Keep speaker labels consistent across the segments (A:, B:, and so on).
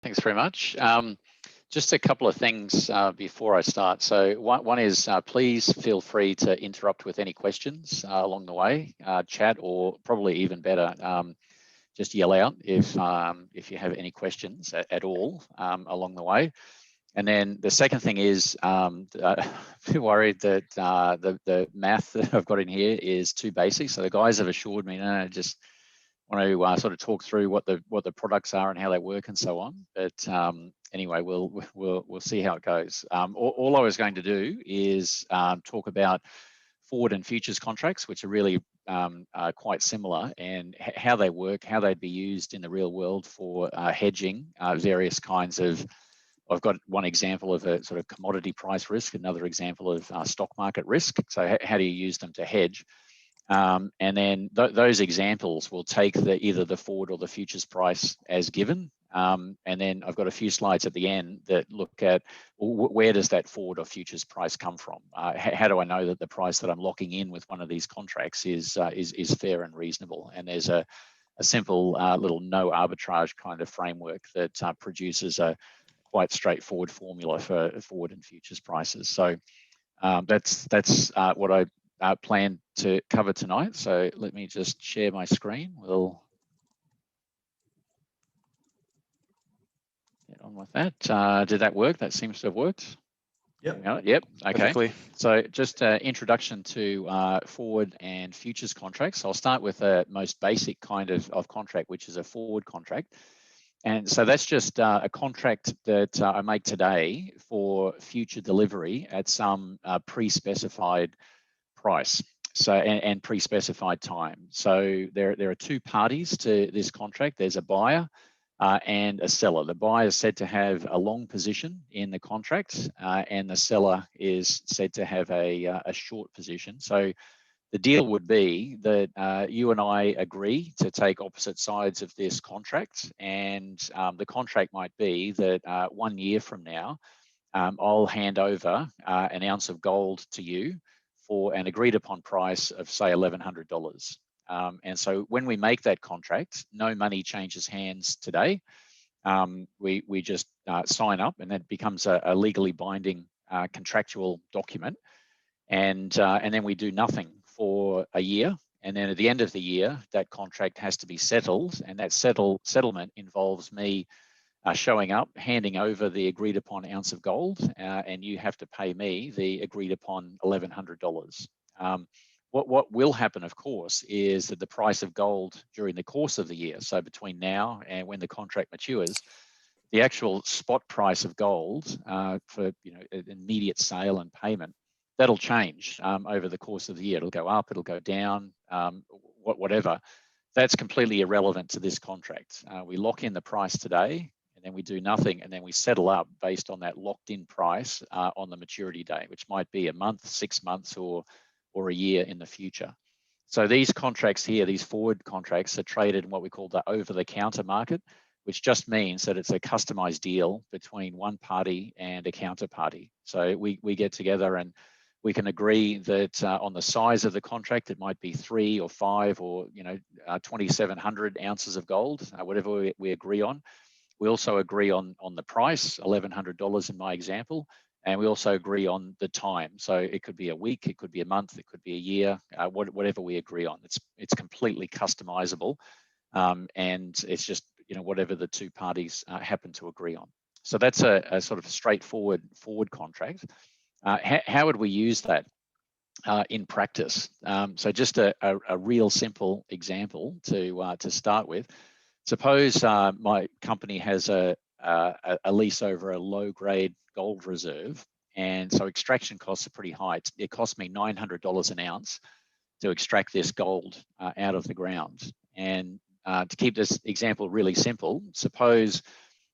A: Thanks very much. Just a couple of things before I start. So one is please feel free to interrupt with any questions along the way, chat, or probably even better, just yell out if you have any questions at all along the way. And then the second thing is, I'm worried that the math that I've got in here is too basic. So the guys have assured me, no, just want to sort of talk through what the products are and how they work and so on. But anyway, we'll see how it goes. All I was going to do is talk about forward and futures contracts, which are really quite similar, and how they work, how they'd be used in the real world for hedging various kinds of. I've got one example of a sort of commodity price risk, another example of stock market risk. So how do you use them to hedge? And then those examples will take either the forward or the futures price as given. And then I've got a few slides at the end that look at where does that forward or futures price come from? How do I know that the price that I'm locking in with one of these contracts is fair and reasonable? And there's a simple little no arbitrage kind of framework that produces a quite straightforward formula for forward and futures prices. So that's what I plan to cover tonight. So let me just share my screen. We'll get on with that. Did that work? That seems to have worked.
B: Yep.
A: Yep. Okay.
B: Perfectly.
A: So just introduction to forward and futures contracts. I'll start with the most basic kind of contract, which is a forward contract. And so that's just a contract that I make today for future delivery at some pre-specified price. So and pre-specified time. So there are two parties to this contract. There's a buyer and a seller. The buyer is said to have a long position in the contract, and the seller is said to have a short position. So the deal would be that you and I agree to take opposite sides of this contract, and the contract might be that 1 year from now, I'll hand over an ounce of gold to you for an agreed upon price of say $1,100. And so when we make that contract, no money changes hands today. We just sign up, and that becomes a legally binding contractual document. And then we do nothing for a year. And then at the end of the year, that contract has to be settled. And that settlement involves me showing up, handing over the agreed upon ounce of gold, and you have to pay me the agreed upon $1,100. What will happen, of course, is that the price of gold during the course of the year, so between now and when the contract matures, the actual spot price of gold for immediate sale and payment, that'll change over the course of the year. It'll go up, it'll go down, whatever. That's completely irrelevant to this contract. We lock in the price today, and then we do nothing, and then we settle up based on that locked-in price on the maturity date, which might be a month, 6 months, or a year in the future. So these contracts here, these forward contracts, are traded in what we call the over-the-counter market, which just means that it's a customized deal between one party and a counterparty. So we get together and we can agree that on the size of the contract, it might be 3 or 5 or 2,700 ounces of gold, whatever we agree on. We also agree on the price, $1,100 in my example, and we also agree on the time. So it could be a week, it could be a month, it could be a year, whatever we agree on. It's completely customizable, and it's just whatever the two parties happen to agree on. So that's a sort of straightforward forward contract. How would we use that in practice? So just a real simple example to start with. Suppose my company has a lease over a low-grade gold reserve, and so extraction costs are pretty high. It costs me $900 an ounce to extract this gold out of the ground. And to keep this example really simple, suppose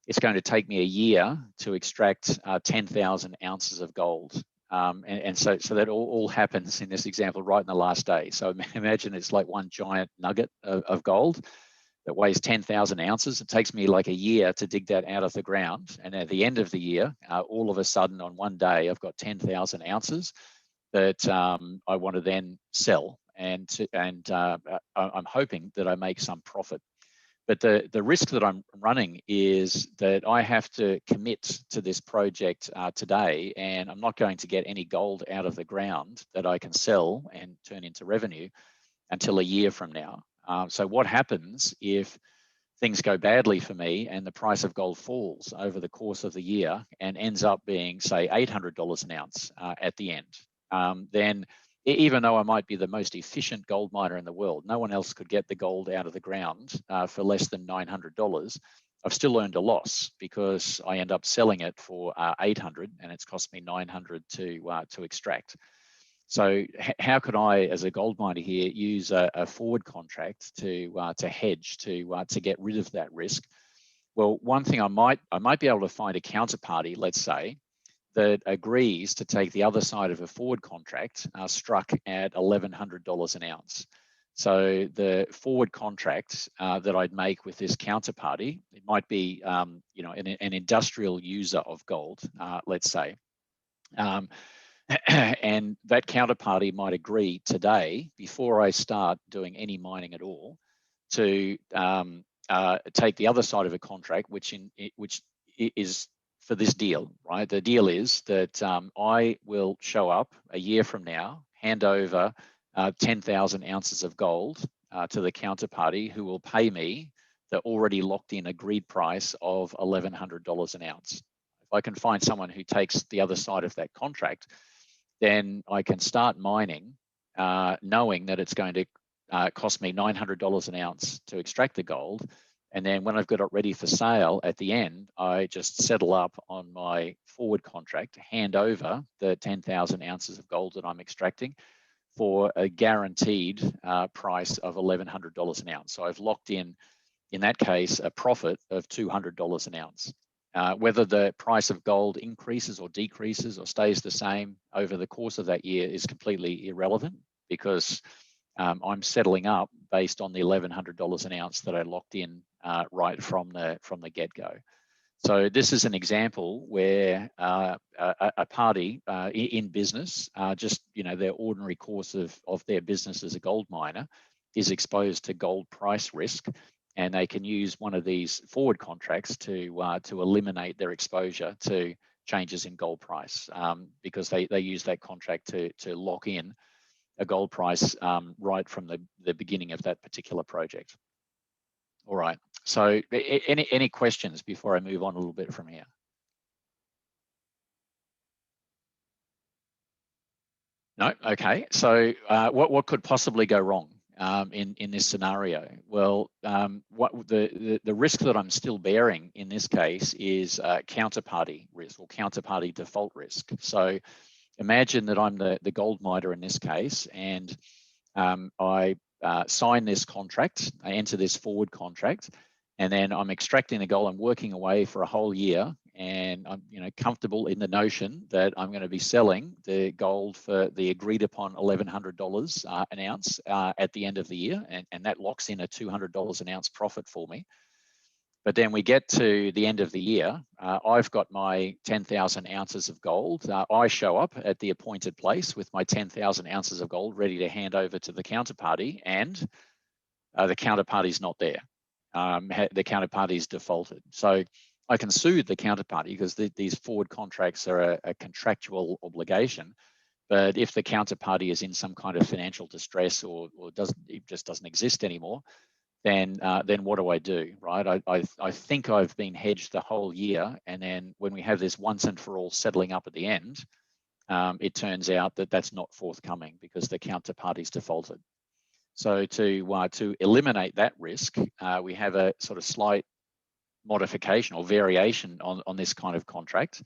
A: it's going to take me a year to extract 10,000 ounces of gold. And so that all happens in this example right in the last day. So imagine it's like one giant nugget of gold that weighs 10,000 ounces. It takes me like a year to dig that out of the ground. And at the end of the year, all of a sudden on one day, I've got 10,000 ounces that I want to then sell. And I'm hoping that I make some profit. But the risk that I'm running is that I have to commit to this project today, and I'm not going to get any gold out of the ground that I can sell and turn into revenue until a year from now. So what happens if things go badly for me and the price of gold falls over the course of the year and ends up being, say, $800 an ounce at the end? Then even though I might be the most efficient gold miner in the world, no one else could get the gold out of the ground for less than $900. I've still earned a loss because I end up selling it for 800, and it's cost me 900 to extract. So how could I, as a gold miner here, use a forward contract to hedge to get rid of that risk? Well, one thing I might be able to find a counterparty, let's say, that agrees to take the other side of a forward contract struck at $1,100 an ounce. So the forward contract that I'd make with this counterparty, it might be an industrial user of gold, let's say. And that counterparty might agree today, before I start doing any mining at all, to take the other side of a contract, which is for this deal, right? The deal is that I will show up a year from now, hand over 10,000 ounces of gold to the counterparty, who will pay me the already locked in agreed price of $1,100 an ounce. If I can find someone who takes the other side of that contract, then I can start mining knowing that it's going to cost me $900 an ounce to extract the gold. And then when I've got it ready for sale at the end, I just settle up on my forward contract, hand over the 10,000 ounces of gold that I'm extracting for a guaranteed price of $1,100 an ounce. So I've locked in that case, a profit of $200 an ounce. Whether the price of gold increases or decreases or stays the same over the course of that year is completely irrelevant, because I'm settling up based on the $1,100 an ounce that I locked in right from the get-go. So this is an example where a party in business, just their ordinary course of their business as a gold miner, is exposed to gold price risk, and they can use one of these forward contracts to eliminate their exposure to changes in gold price, because they use that contract to lock in a gold price right from the beginning of that particular project. All right. So any questions before I move on a little bit from here? No. Okay. So what could possibly go wrong in this scenario? Well, what the risk that I'm still bearing in this case is counterparty risk, or counterparty default risk. So imagine that I'm the gold miner in this case, and I sign this contract, I enter this forward contract, and then I'm extracting the gold. I'm working away for a whole year, and I'm comfortable in the notion that I'm going to be selling the gold for the agreed upon $1,100 an ounce at the end of the year, and that locks in a $200 an ounce profit for me. But then we get to the end of the year, I've got my 10,000 ounces of gold. I show up at the appointed place with my 10,000 ounces of gold ready to hand over to the counterparty, and the counterparty's not there. The counterparty's defaulted. So I can sue the counterparty, because these forward contracts are a contractual obligation. But if the counterparty is in some kind of financial distress, or it just doesn't exist anymore, then what do I do, right? I think I've been hedged the whole year, and then when we have this once and for all settling up at the end, it turns out that that's not forthcoming because the counterparty's defaulted. So to eliminate that risk, we have a sort of slight modification or variation on this kind of contract,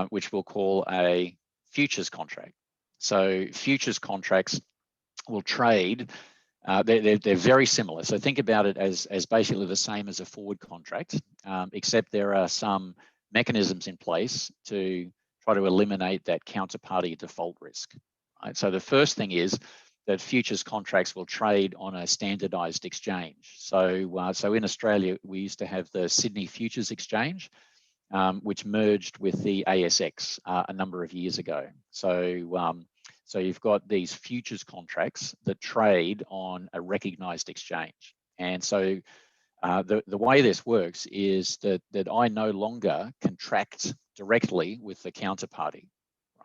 A: which we'll call a futures contract. So futures contracts will trade. They're very similar. So think about it as basically the same as a forward contract, except there are some mechanisms in place to try to eliminate that counterparty default risk. Right? So the first thing is that futures contracts will trade on a standardized exchange. So, so in Australia, we used to have the Sydney Futures Exchange, which merged with the ASX a number of years ago. So you've got these futures contracts that trade on a recognized exchange. And so The way this works is that I no longer contract directly with the counterparty,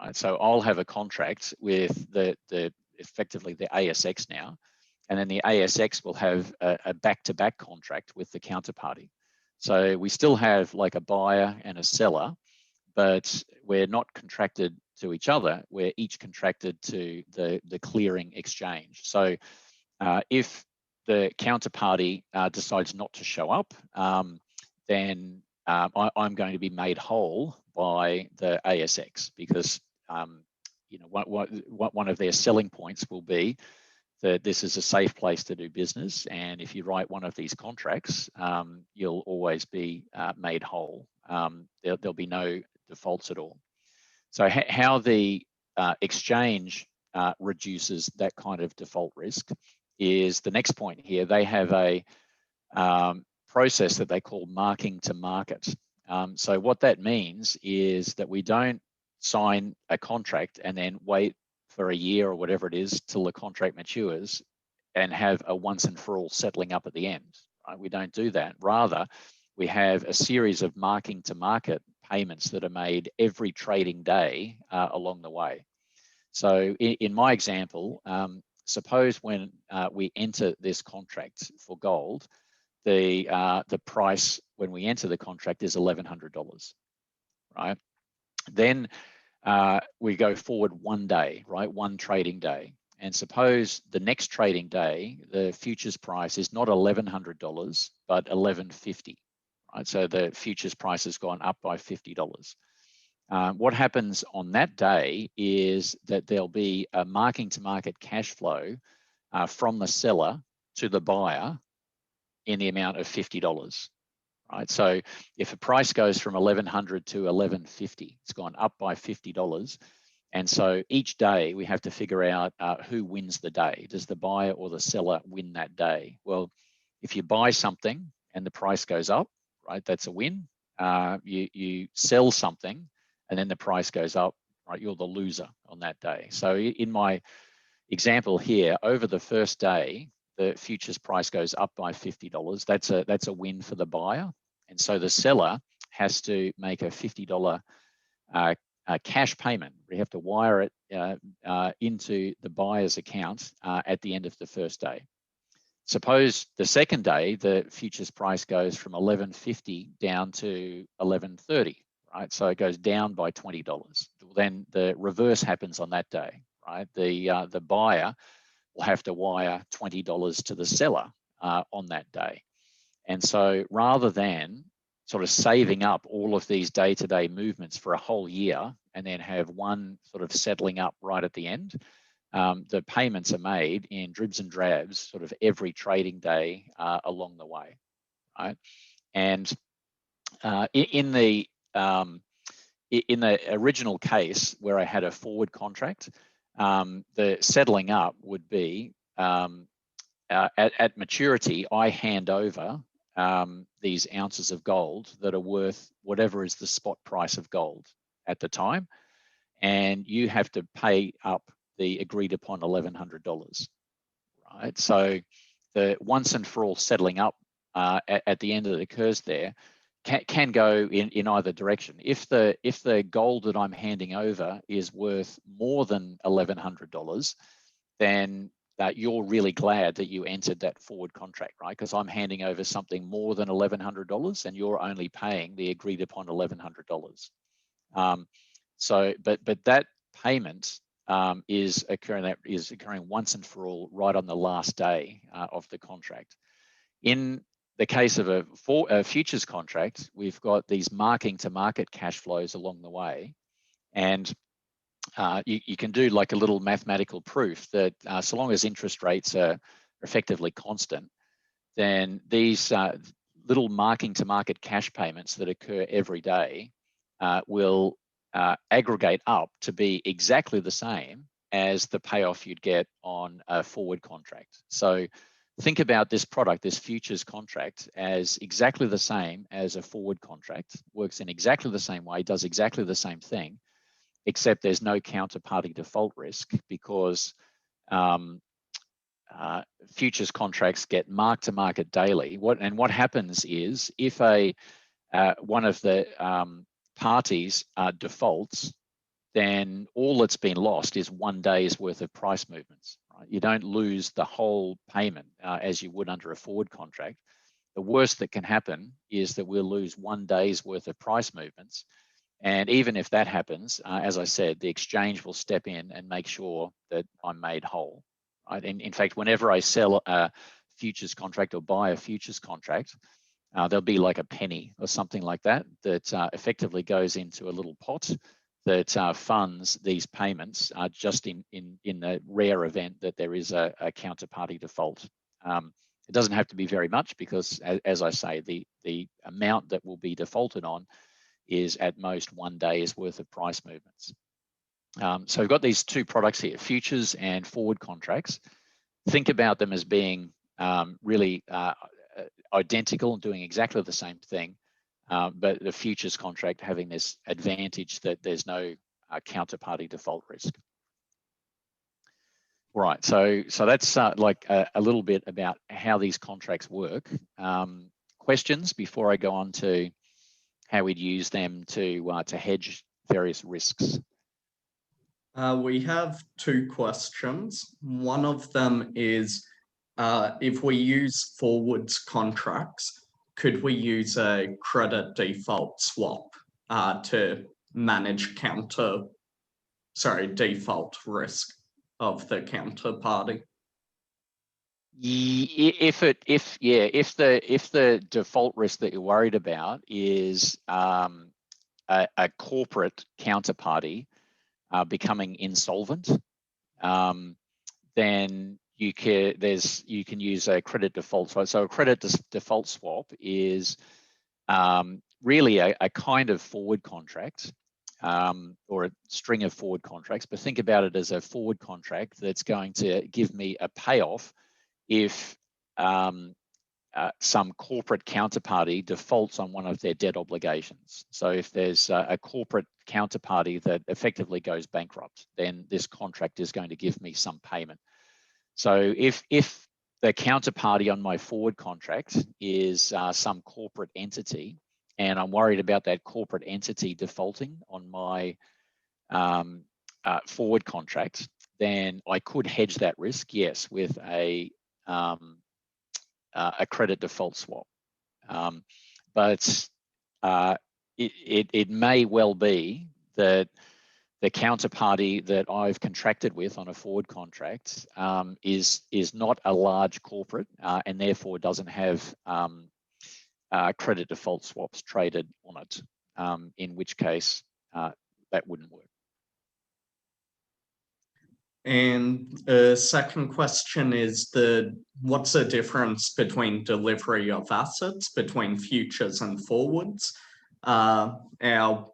A: right? So I'll have a contract with the effectively the ASX now, and then the ASX will have a back-to-back contract with the counterparty. So we still have like a buyer and a seller, but we're not contracted to each other. We're each contracted to the clearing exchange. So if the counterparty decides not to show up, then I'm going to be made whole by the ASX, because you know, one of their selling points will be that this is a safe place to do business, and if you write one of these contracts, you'll always be made whole. There'll be no defaults at all. So how the exchange reduces that kind of default risk is the next point here. They have a process that they call marking to market. So what that means is that we don't sign a contract and then wait for a year or whatever it is till the contract matures and have a once and for all settling up at the end. Right? We don't do that. Rather, we have a series of marking to market payments that are made every trading day along the way. So in my example, suppose when we enter this contract for gold, the price when we enter the contract is $1,100, right? Then we go forward one day, right? One trading day. And suppose the next trading day, the futures price is not $1,100, but $1,150, right? So the futures price has gone up by $50. What happens on that day is that there'll be a marking to market cash flow from the seller to the buyer in the amount of $50. Right, so if a price goes from $1,100 to $1,150, it's gone up by $50. And so each day we have to figure out who wins the day. Does the buyer or the seller win that day? Well, if you buy something and the price goes up, right, that's a win. You sell something and then the price goes up, right, you're the loser on that day. So in my example here, over the first day, the futures price goes up by $50. That's a win for the buyer. And so the seller has to make a $50 cash payment. We have to wire it into the buyer's account at the end of the first day. Suppose the second day, the futures price goes from $1,150 down to $1,130, right? So it goes down by $20. Then the reverse happens on that day, right? The buyer will have to wire $20 to the seller on that day. And so rather than sort of saving up all of these day-to-day movements for a whole year and then have one sort of settling up right at the end, the payments are made in dribs and drabs sort of every trading day along the way, right? And in the original case where I had a forward contract, the settling up would be at maturity, I hand over these ounces of gold that are worth whatever is the spot price of gold at the time, and you have to pay up the agreed upon $1,100, right? So the once and for all settling up at the end that occurs there can go in either direction. If the gold that I'm handing over is worth more than $1,100, then you're really glad that you entered that forward contract, right? Because I'm handing over something more than $1,100 and you're only paying the agreed upon $1,100. But that payment is occurring once and for all right on the last day of the contract. In the case of a futures contract, we've got these marking to market cash flows along the way, and you can do like a little mathematical proof that so long as interest rates are effectively constant, then these little marking to market cash payments that occur every day will aggregate up to be exactly the same as the payoff you'd get on a forward contract. So think about this product, this futures contract, as exactly the same as a forward contract, works in exactly the same way, does exactly the same thing, except there's no counterparty default risk because futures contracts get mark to market daily. What happens is if one of the parties defaults, then all that's been lost is 1 day's worth of price movements. Right? You don't lose the whole payment as you would under a forward contract. The worst that can happen is that we'll lose 1 day's worth of price movements. And even if that happens, as I said, the exchange will step in and make sure that I'm made whole. Right? In fact, whenever I sell a futures contract or buy a futures contract, there'll be like a penny or something like that effectively goes into a little pot that funds these payments just in the rare event that there is a counterparty default. It doesn't have to be very much because, as I say, the amount that will be defaulted on is at most 1 day's worth of price movements. So we've got these two products here, futures and forward contracts. Think about them as being really identical and doing exactly the same thing, but the futures contract having this advantage that there's no counterparty default risk. Right, so that's like a little bit about how these contracts work. Questions before I go on to how we'd use them to hedge various risks?
B: We have two questions. One of them is, if we use forwards contracts, could we use a credit default swap to manage default risk of the counterparty?
A: If the default risk that you're worried about is a corporate counterparty becoming insolvent, then you can use a credit default swap. So a credit default swap is really a kind of forward contract or a string of forward contracts, but think about it as a forward contract that's going to give me a payoff if some corporate counterparty defaults on one of their debt obligations. So if there's a corporate counterparty that effectively goes bankrupt, then this contract is going to give me some payment. So if the counterparty on my forward contract is some corporate entity, and I'm worried about that corporate entity defaulting on my forward contract, then I could hedge that risk, yes, with a credit default swap. But it may well be that the counterparty that I've contracted with on a forward contract is not a large corporate and therefore doesn't have credit default swaps traded on it, in which case that wouldn't work.
B: And the second question is what's the difference between delivery of assets between futures and forwards? Our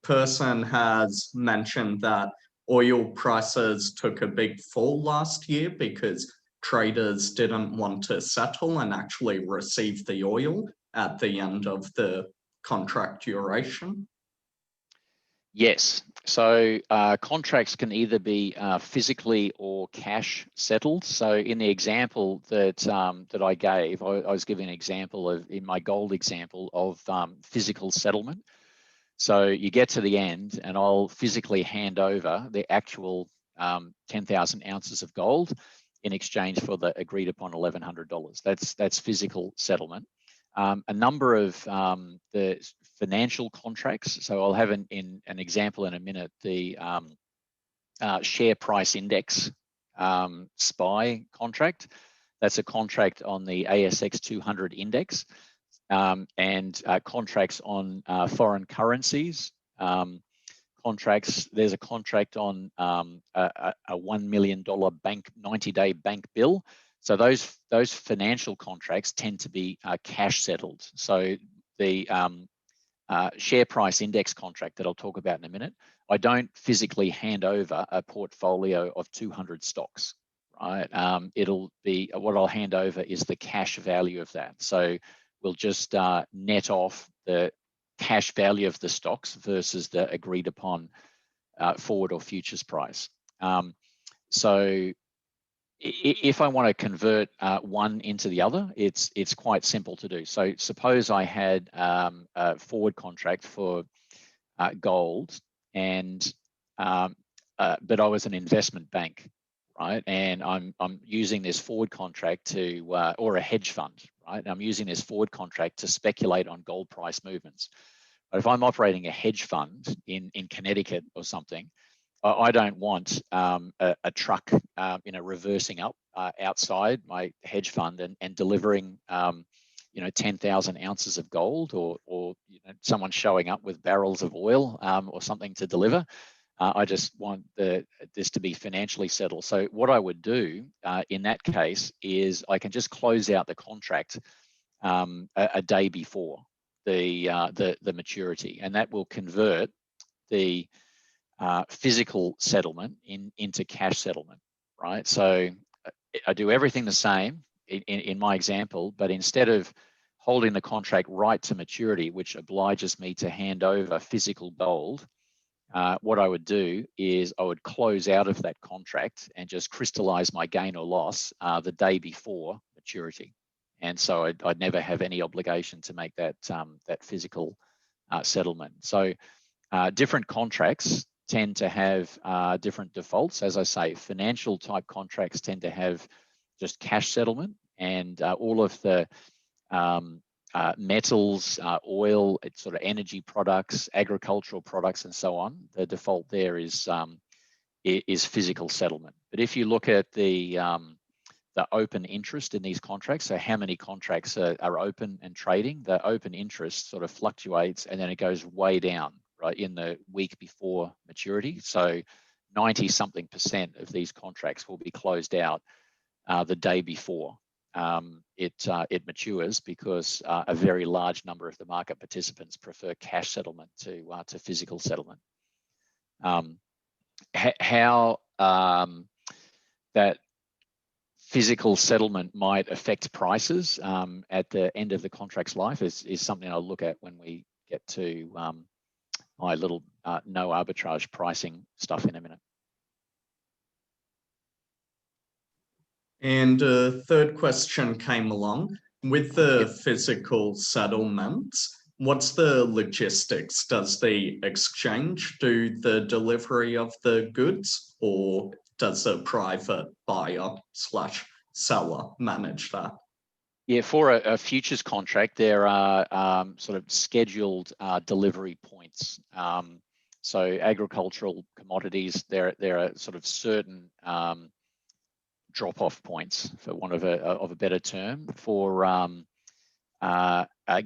B: person has mentioned that oil prices took a big fall last year because traders didn't want to settle and actually receive the oil at the end of the contract duration.
A: Yes, so contracts can either be physically or cash settled. So in the example that I gave, I was giving an example in my gold example of physical settlement. So you get to the end and I'll physically hand over the actual 10,000 ounces of gold in exchange for the agreed upon $1,100. That's physical settlement. A number of the financial contracts. So I'll have an example in a minute. The share price index SPY contract. That's a contract on the ASX 200 index, and contracts on foreign currencies. Contracts. There's a contract on a $1 million 90-day bank bill. So those financial contracts tend to be cash settled. So the share price index contract that I'll talk about in a minute, I don't physically hand over a portfolio of 200 stocks, right? It'll be, what I'll hand over is the cash value of that. So we'll just net off the cash value of the stocks versus the agreed upon forward or futures price. So if I want to convert one into the other, it's quite simple to do. So suppose I had a forward contract for gold, and but I was an investment bank, right? And I'm using this forward contract to or a hedge fund, right? And I'm using this forward contract to speculate on gold price movements. But if I'm operating a hedge fund in Connecticut or something, I don't want a truck, reversing up outside my hedge fund and delivering, 10,000 ounces of gold, or someone showing up with barrels of oil or something to deliver. I just want this to be financially settled. So what I would do in that case is I can just close out the contract a day before the maturity, and that will convert the physical settlement into cash settlement, right? So I do everything the same in my example, but instead of holding the contract right to maturity, which obliges me to hand over physical gold, what I would do is I would close out of that contract and just crystallize my gain or loss the day before maturity. And so I'd never have any obligation to make that physical settlement. So different contracts tend to have different defaults. As I say, financial type contracts tend to have just cash settlement, and all of the metals, oil, sort of energy products, agricultural products, and so on. The default there is physical settlement. But if you look at the open interest in these contracts, so how many contracts are open and trading, the open interest sort of fluctuates and then it goes way down, right, in the week before maturity. So 90-something% of these contracts will be closed out the day before it matures, because a very large number of the market participants prefer cash settlement to physical settlement. How that physical settlement might affect prices at the end of the contract's life is something I'll look at when we get to my little no arbitrage pricing stuff in a minute.
B: And a third question came along. With the physical settlements, what's the logistics? Does the exchange do the delivery of the goods, or does a private buyer/seller manage that?
A: Yeah, for a futures contract, there are sort of scheduled delivery points. So agricultural commodities, there are sort of certain drop-off points, for want of a better term. For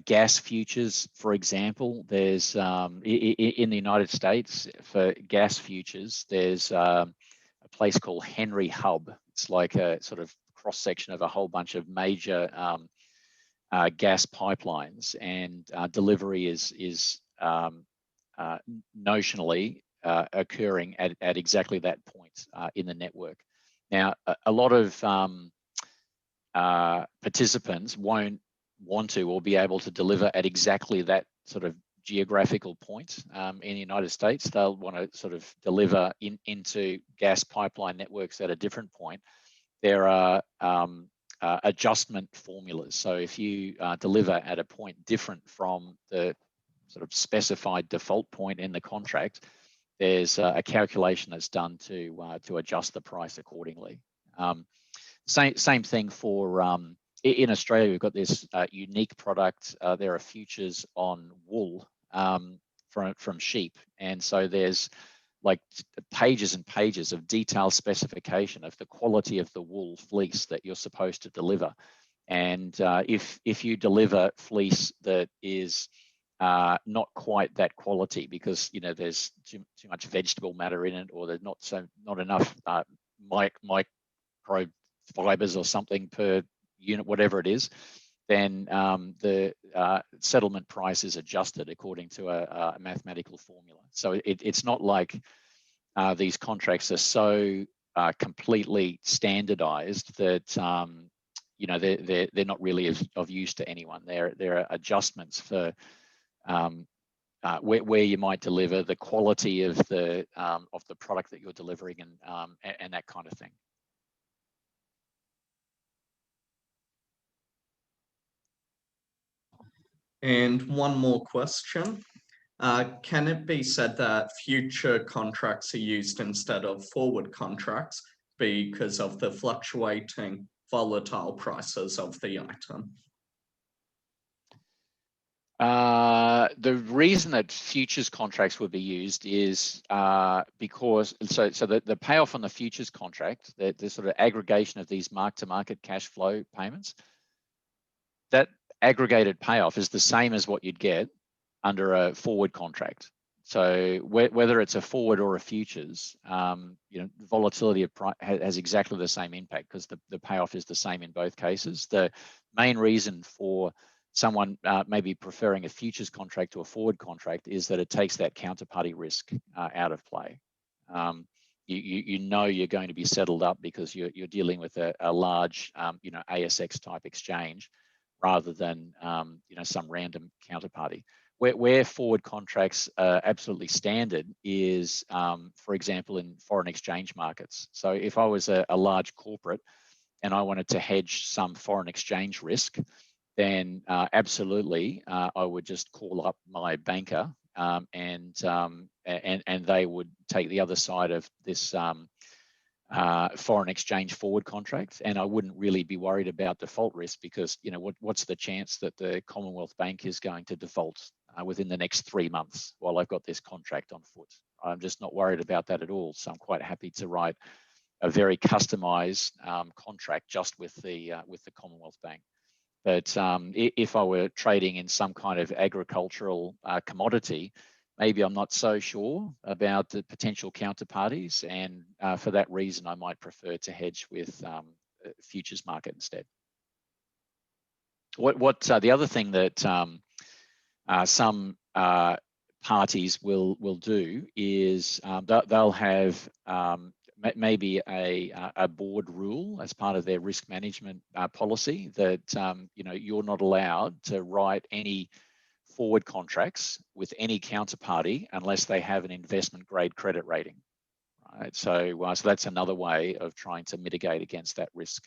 A: gas futures, for example, there's in the United States for gas futures, there's a place called Henry Hub. It's like a sort of cross section of a whole bunch of major gas pipelines, and delivery is notionally occurring at exactly that point in the network. Now, a lot of participants won't want to or be able to deliver at exactly that sort of geographical point in the United States. They'll want to sort of deliver into gas pipeline networks at a different point. There are adjustment formulas. So if you deliver at a point different from the sort of specified default point in the contract, there's a calculation that's done to adjust the price accordingly. Same thing for in Australia. We've got this unique product. There are futures on wool from sheep, and so there's like pages and pages of detailed specification of the quality of the wool fleece that you're supposed to deliver. And if you deliver fleece that is not quite that quality, because there's too much vegetable matter in it, or there's not enough micro fibers or something per unit, whatever it is, then the settlement price is adjusted according to a mathematical formula. So it's not like these contracts are so completely standardized that they're not really of use to anyone. There are adjustments for where you might deliver, the quality of the product that you're delivering, and that kind of thing.
B: And one more question. Can it be said that future contracts are used instead of forward contracts because of the fluctuating volatile prices of the item?
A: The reason that futures contracts would be used is because the payoff on the futures contract, the sort of aggregation of these mark-to-market cash flow payments, that aggregated payoff is the same as what you'd get under a forward contract. So whether it's a forward or a futures, volatility of price has exactly the same impact because the payoff is the same in both cases. The main reason for someone maybe preferring a futures contract to a forward contract is that it takes that counterparty risk out of play. You know you're going to be settled up because you're dealing with a large ASX type exchange rather than some random counterparty. Where forward contracts are absolutely standard is, for example, in foreign exchange markets. So if I was a large corporate and I wanted to hedge some foreign exchange risk, then absolutely I would just call up my banker and they would take the other side of this foreign exchange forward contract, and I wouldn't really be worried about default risk because what's the chance that the Commonwealth Bank is going to default within the next 3 months while I've got this contract on foot? I'm just not worried about that at all. So I'm quite happy to write a very customized contract just with the Commonwealth Bank. But if I were trading in some kind of agricultural commodity, maybe I'm not so sure about the potential counterparties, and for that reason, I might prefer to hedge with futures market instead. The other thing that some parties will do is they'll have maybe a board rule as part of their risk management policy that you're not allowed to write any forward contracts with any counterparty unless they have an investment grade credit rating. Right? So that's another way of trying to mitigate against that risk.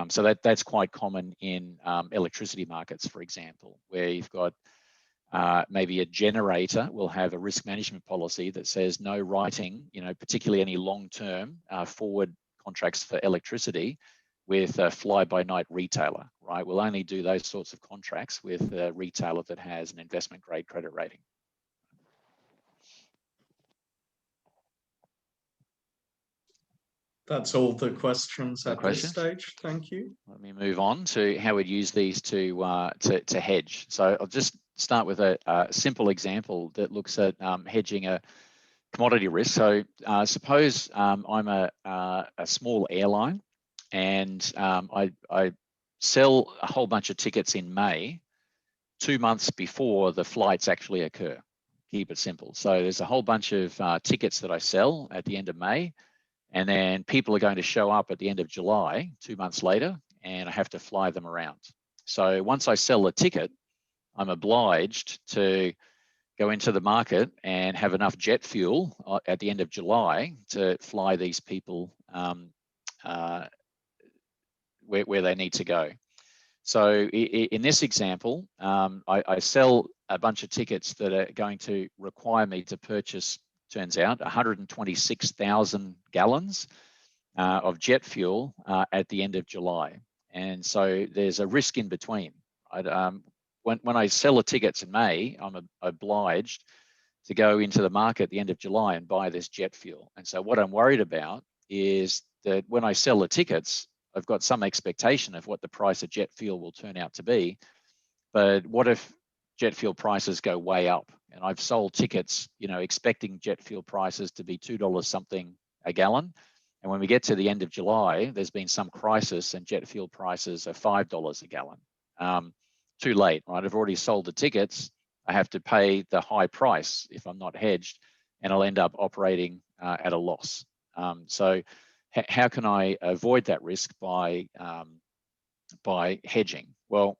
A: So that's quite common in electricity markets, for example, where you've got maybe a generator will have a risk management policy that says no writing, particularly any long-term forward contracts for electricity with a fly-by-night retailer, right? We'll only do those sorts of contracts with a retailer that has an investment-grade credit rating.
B: That's all the questions at this stage. Thank you.
A: Let me move on to how we'd use these to hedge. So I'll just start with a simple example that looks at hedging a commodity risk. So suppose I'm a small airline and I sell a whole bunch of tickets in May, 2 months before the flights actually occur. Keep it simple. So there's a whole bunch of tickets that I sell at the end of May, and then people are going to show up at the end of July, 2 months later, and I have to fly them around. So once I sell a ticket, I'm obliged to go into the market and have enough jet fuel at the end of July to fly these people where they need to go. So in this example, I sell a bunch of tickets that are going to require me to purchase, turns out, 126,000 gallons of jet fuel at the end of July. And so there's a risk in between. When I sell the tickets in May, I'm obliged to go into the market at the end of July and buy this jet fuel. And so what I'm worried about is that when I sell the tickets, I've got some expectation of what the price of jet fuel will turn out to be. But what if jet fuel prices go way up? And I've sold tickets, expecting jet fuel prices to be $2 something a gallon. And when we get to the end of July, there's been some crisis and jet fuel prices are $5 a gallon. Too late, right? I've already sold the tickets. I have to pay the high price if I'm not hedged, and I'll end up operating at a loss. So how can I avoid that risk by hedging? Well,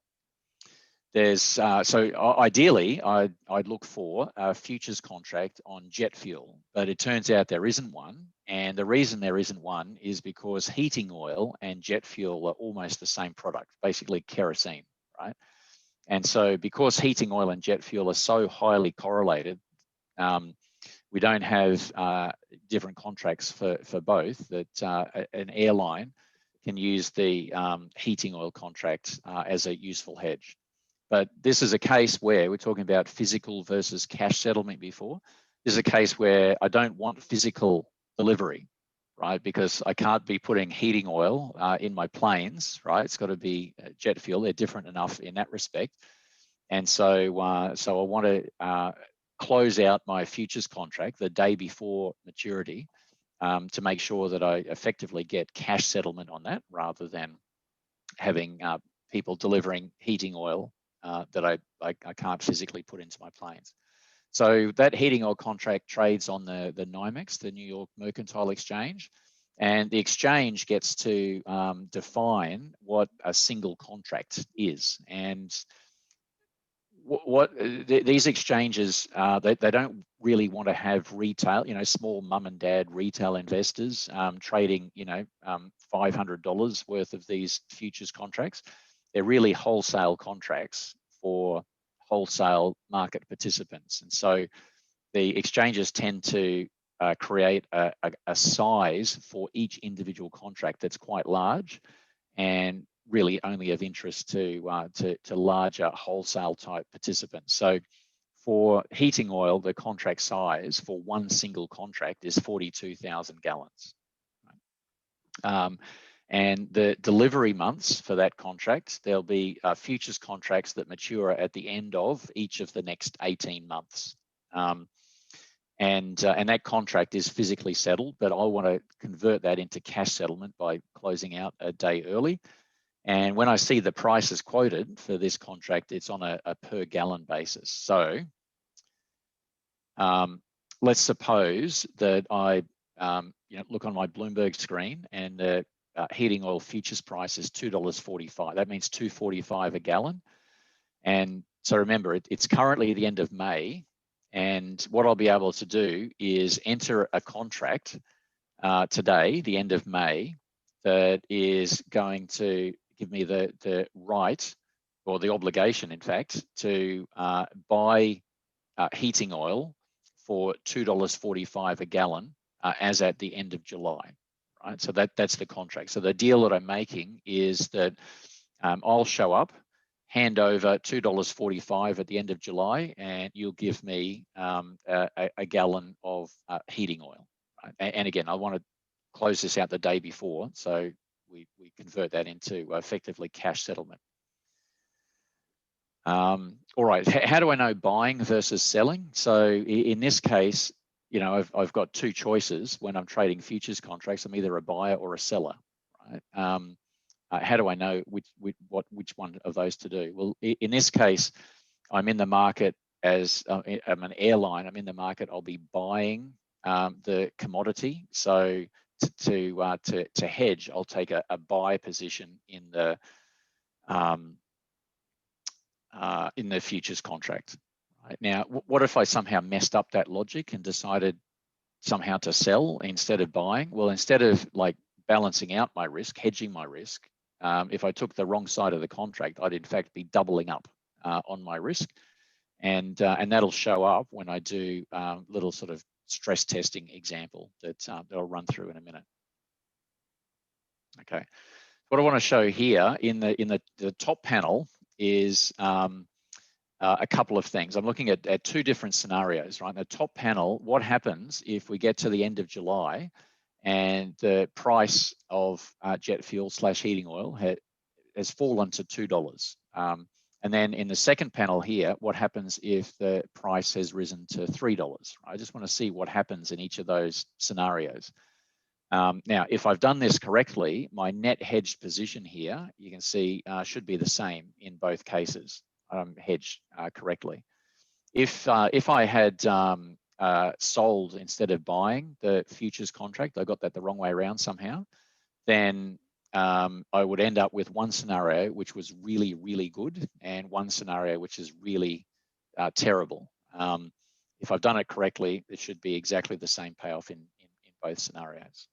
A: there's ideally I'd look for a futures contract on jet fuel, but it turns out there isn't one. And the reason there isn't one is because heating oil and jet fuel are almost the same product, basically kerosene, right? And so because heating oil and jet fuel are so highly correlated, we don't have different contracts for both, that an airline can use the heating oil contract as a useful hedge. But this is a case where we're talking about physical versus cash settlement before. This is a case where I don't want physical delivery, right? Because I can't be putting heating oil in my planes, right? It's got to be jet fuel. They're different enough in that respect. And so, so I want to close out my futures contract the day before maturity to make sure that I effectively get cash settlement on that, rather than having people delivering heating oil that I can't physically put into my planes. So that heating oil contract trades on the NYMEX, the New York Mercantile Exchange, and the exchange gets to define what a single contract is. And these exchanges, they don't really want to have retail, small mum and dad retail investors trading, $500 worth of these futures contracts. They're really wholesale contracts for wholesale market participants. And so the exchanges tend to create a size for each individual contract that's quite large, and really only of interest to larger wholesale type participants. So for heating oil, the contract size for one single contract is 42,000 gallons. And the delivery months for that contract, there'll be futures contracts that mature at the end of each of the next 18 months. And that contract is physically settled, but I want to convert that into cash settlement by closing out a day early. And when I see the prices quoted for this contract, it's on a per gallon basis. So let's suppose that I look on my Bloomberg screen, and the heating oil futures price is $2.45. That means $2.45 a gallon. And so remember, it's currently the end of May. And what I'll be able to do is enter a contract today, the end of May, that is going to give me the right, or the obligation, in fact, to buy heating oil for $2.45 a gallon as at the end of July, right? So that's the contract. So the deal that I'm making is that I'll show up, hand over $2.45 at the end of July, and you'll give me a gallon of heating oil. Right? And again, I want to close this out the day before, so we convert that into effectively cash settlement. All right, how do I know buying versus selling? So in this case, I've got two choices when I'm trading futures contracts. I'm either a buyer or a seller, right? How do I know which one of those to do? Well, in this case, I'm in the market as I'm an airline. I'm in the market. I'll be buying the commodity. So to hedge, I'll take a buy position in the futures contract. Right? Now, what if I somehow messed up that logic and decided somehow to sell instead of buying? Well, instead of like balancing out my risk, hedging my risk, if I took the wrong side of the contract, I'd in fact be doubling up on my risk, and that'll show up when I do little sort of stress testing example that I'll run through in a minute. Okay, what I want to show here in the top panel is a couple of things. I'm looking at two different scenarios, right? In the top panel, what happens if we get to the end of July and the price of jet fuel / heating oil has fallen to $2. And then in the second panel here, what happens if the price has risen to $3? I just want to see what happens in each of those scenarios. Now, if I've done this correctly, my net hedged position here, you can see should be the same in both cases. Hedged correctly. If I had sold instead of buying the futures contract, I got that the wrong way around somehow, then I would end up with one scenario which was really, really good and one scenario which is really terrible. If I've done it correctly, it should be exactly the same payoff in both scenarios.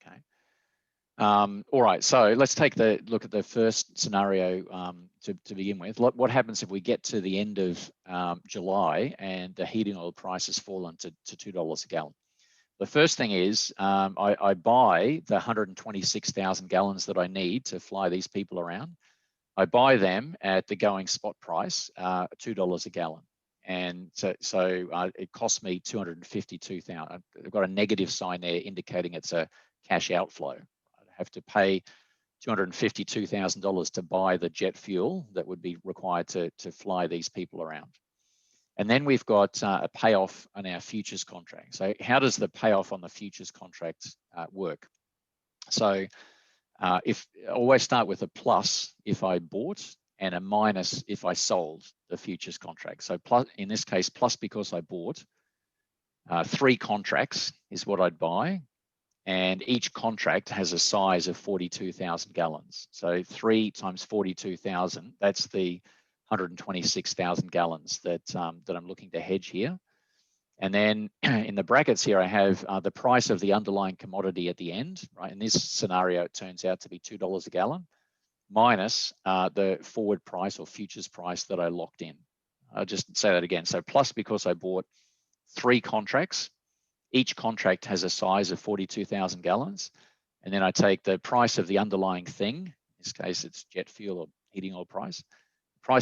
A: Okay. All right, so let's take the look at the first scenario to begin with. What happens if we get to the end of July and the heating oil price has fallen to $2 a gallon? The first thing is I buy the 126,000 gallons that I need to fly these people around. I buy them at the going spot price, $2 a gallon. And so it costs me 252,000. I've got a negative sign there indicating it's a cash outflow. I have to pay $252,000 to buy the jet fuel that would be required to fly these people around. And then we've got a payoff on our futures contract. So how does the payoff on the futures contract work? So if always start with a plus if I bought and a minus if I sold the futures contract. So plus, in this case, plus because I bought, 3 contracts is what I'd buy. And each contract has a size of 42,000 gallons. So 3 times 42,000, that's the 126,000 gallons that I'm looking to hedge here. And then in the brackets here, I have the price of the underlying commodity at the end, right? In this scenario, it turns out to be $2 a gallon, minus the forward price or futures price that I locked in. I'll just say that again. So plus because I bought 3 contracts, each contract has a size of 42,000 gallons. And then I take the price of the underlying thing, in this case, it's jet fuel or heating oil price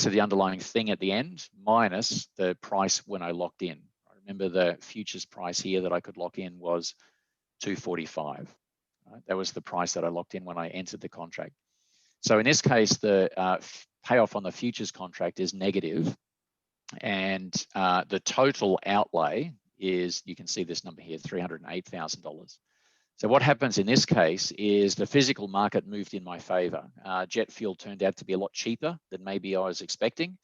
A: of the underlying thing at the end, minus the price when I locked in. Remember the futures price here that I could lock in was $2.45. Right? That was the price that I locked in when I entered the contract. So in this case, the payoff on the futures contract is negative, and the total outlay is, you can see this number here, $308,000. So what happens in this case is the physical market moved in my favor. Jet fuel turned out to be a lot cheaper than maybe I was expecting.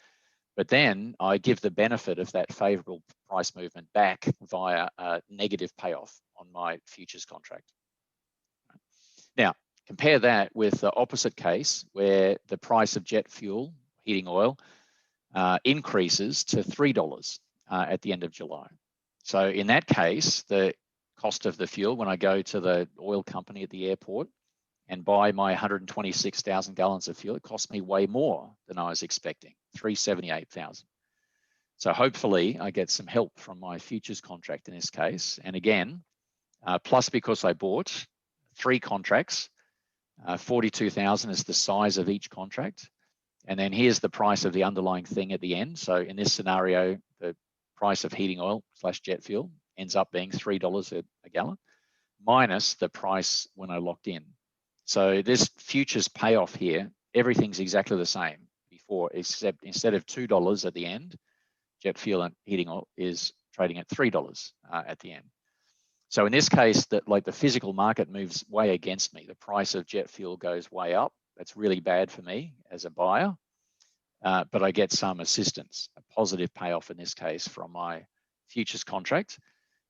A: But then I give the benefit of that favorable price movement back via a negative payoff on my futures contract. Now, compare that with the opposite case where the price of jet fuel, heating oil, increases to $3 at the end of July. So in that case, the cost of the fuel, when I go to the oil company at the airport and buy my 126,000 gallons of fuel, it cost me way more than I was expecting, $378,000. So hopefully I get some help from my futures contract in this case. And again, plus because I bought 3 contracts, 42,000 is the size of each contract. And then here's the price of the underlying thing at the end. So in this scenario, the price of heating oil / jet fuel ends up being $3 a gallon, minus the price when I locked in. So this futures payoff here, everything's exactly the same before, except instead of $2 at the end, jet fuel and heating oil is trading at $3 at the end. So in this case, that like the physical market moves way against me. The price of jet fuel goes way up. That's really bad for me as a buyer, but I get some assistance, a positive payoff in this case from my futures contract,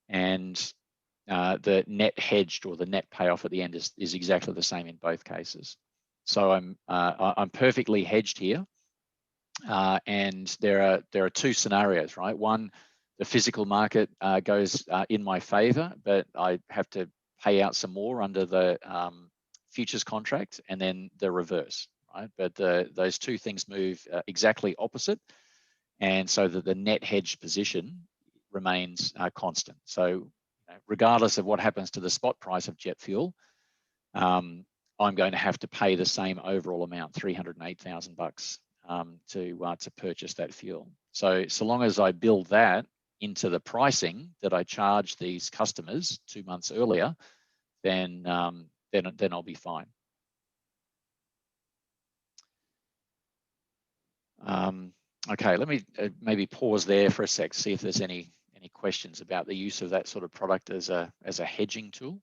A: and the net hedged or the net payoff at the end is exactly the same in both cases. So I'm perfectly hedged here, and there are 2 scenarios, right? One, the physical market goes in my favor, but I have to pay out some more under the futures contract, and then the reverse, right? But those 2 things move exactly opposite, and so that the net hedged position remains constant. So regardless of what happens to the spot price of jet fuel, I'm going to have to pay the same overall amount, $308,000 to purchase that fuel. So long as I build that into the pricing that I charge these customers 2 months earlier, then I'll be fine. Okay, let me maybe pause there for a sec, see if there's any questions about the use of that sort of product as a hedging tool.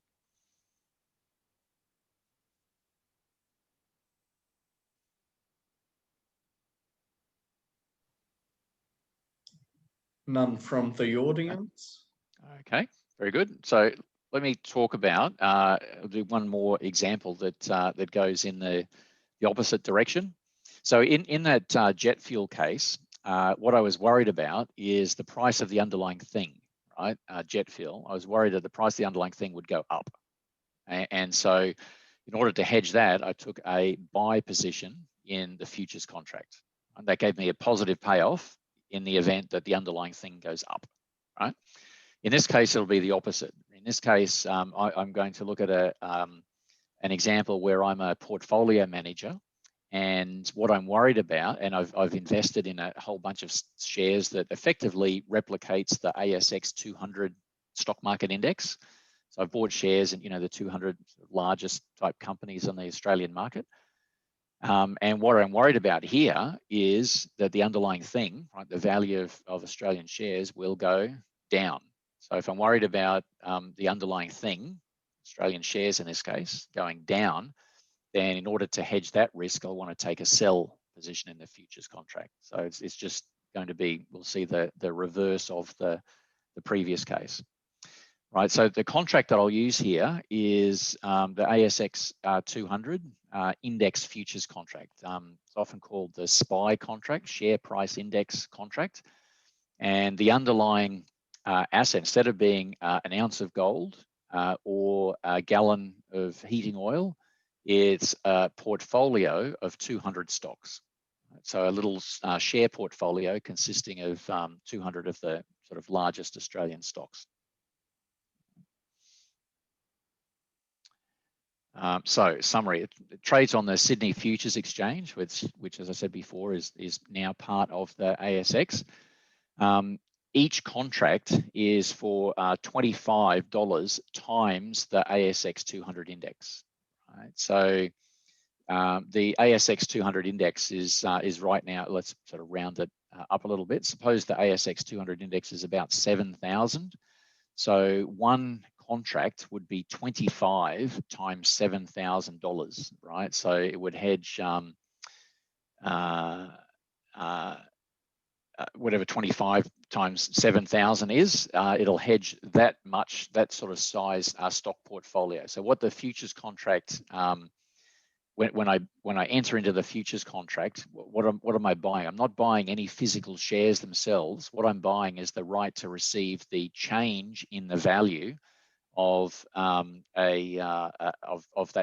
B: None from the audience.
A: Okay, very good. So let me talk about I'll do one more example that goes in the opposite direction. So in that jet fuel case, what I was worried about is the price of the underlying thing, right? Jet fuel. I was worried that the price of the underlying thing would go up. And so in order to hedge that, I took a buy position in the futures contract. And that gave me a positive payoff in the event that the underlying thing goes up, right? In this case, it'll be the opposite. In this case, I'm going to look at an example where I'm a portfolio manager, and what I'm worried about, and I've invested in a whole bunch of shares that effectively replicates the ASX 200 stock market index. So I've bought shares in, the 200 largest type companies on the Australian market. And what I'm worried about here is that the underlying thing, right, the value of Australian shares will go down. So if I'm worried about the underlying thing, Australian shares in this case, going down, then in order to hedge that risk, I want to take a sell position in the futures contract. So it's just going to be, we'll see the reverse of the previous case. Right, so the contract that I'll use here is the ASX 200 index futures contract. It's often called the SPI contract, share price index contract. And the underlying asset, instead of being an ounce of gold or a gallon of heating oil, it's a portfolio of 200 stocks. So a little share portfolio consisting of 200 of the sort of largest Australian stocks. So summary, it trades on the Sydney Futures Exchange, which as I said before, is now part of the ASX. Each contract is for $25 times the ASX 200 index. Right? So the ASX 200 index is right now, let's sort of round it up a little bit. Suppose the ASX 200 index is about 7,000. So one contract would be 25 times $7,000, right? So it would hedge whatever 25 times 7,000 is, it'll hedge that much, that sort of size stock portfolio. So what the futures contract, when I enter into the futures contract, what am I buying? I'm not buying any physical shares themselves. What I'm buying is the right to receive the change in the value of that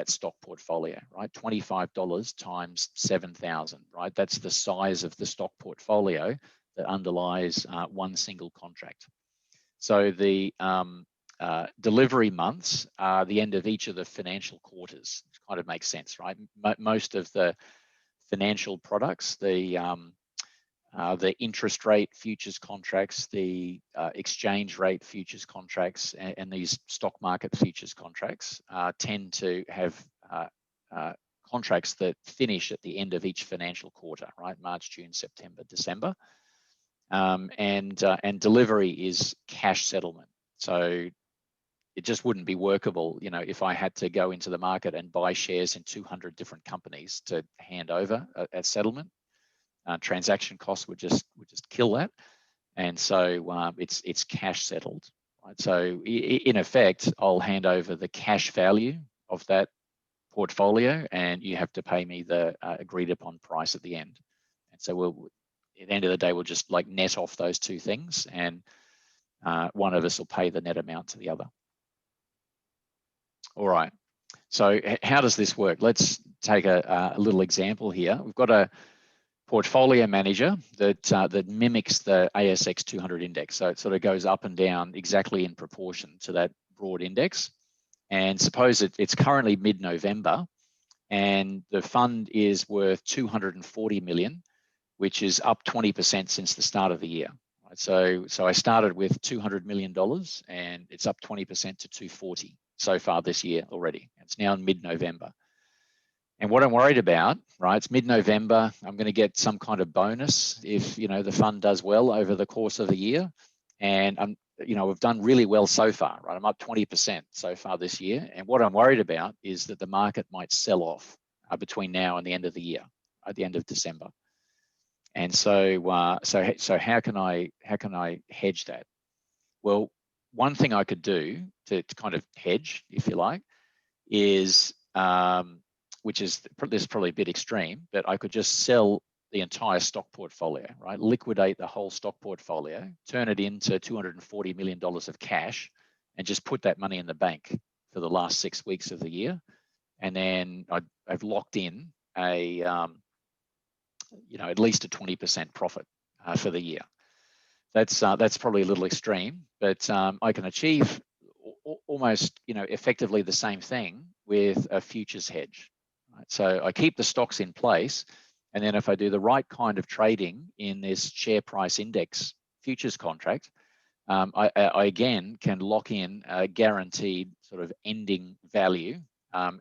A: stock portfolio, right? $25 times 7,000, right? That's the size of the stock portfolio that underlies one single contract. So the delivery months are the end of each of the financial quarters. It kind of makes sense, right? Most of the financial products, the interest rate futures contracts, the exchange rate futures contracts, and these stock market futures contracts tend to have contracts that finish at the end of each financial quarter, right? March, June, September, December. And delivery is cash settlement. So it just wouldn't be workable, if I had to go into the market and buy shares in 200 different companies to hand over at settlement. Transaction costs would just kill that, and so it's cash settled. Right? So in effect, I'll hand over the cash value of that portfolio, and you have to pay me the agreed upon price at the end. And so at the end of the day, we'll just like net off those two things, and one of us will pay the net amount to the other. All right. So how does this work? Let's take a little example here. We've got a portfolio manager that mimics the ASX 200 index. So it sort of goes up and down exactly in proportion to that broad index. And suppose it's currently mid-November and the fund is worth 240 million, which is up 20% since the start of the year. Right? So I started with $200 million and it's up 20% to 240 so far this year already. It's now mid-November. And what I'm worried about, right, it's mid-November, I'm going to get some kind of bonus if, the fund does well over the course of the year. And we've done really well so far, right? I'm up 20% so far this year. And what I'm worried about is that the market might sell off between now and the end of the year, at the end of December. And so, so how can I hedge that? Well, one thing I could do to kind of hedge, if you like, is which is this is probably a bit extreme, but I could just sell the entire stock portfolio, right? Liquidate the whole stock portfolio, turn it into $240 million of cash, and just put that money in the bank for the last 6 weeks of the year. and then I've locked in a at least a 20% profit for the year. That's probably a little extreme, but I can achieve almost effectively the same thing with a futures hedge. Right? So I keep the stocks in place, and then if I do the right kind of trading in this share price index futures contract, I again can lock in a guaranteed sort of ending value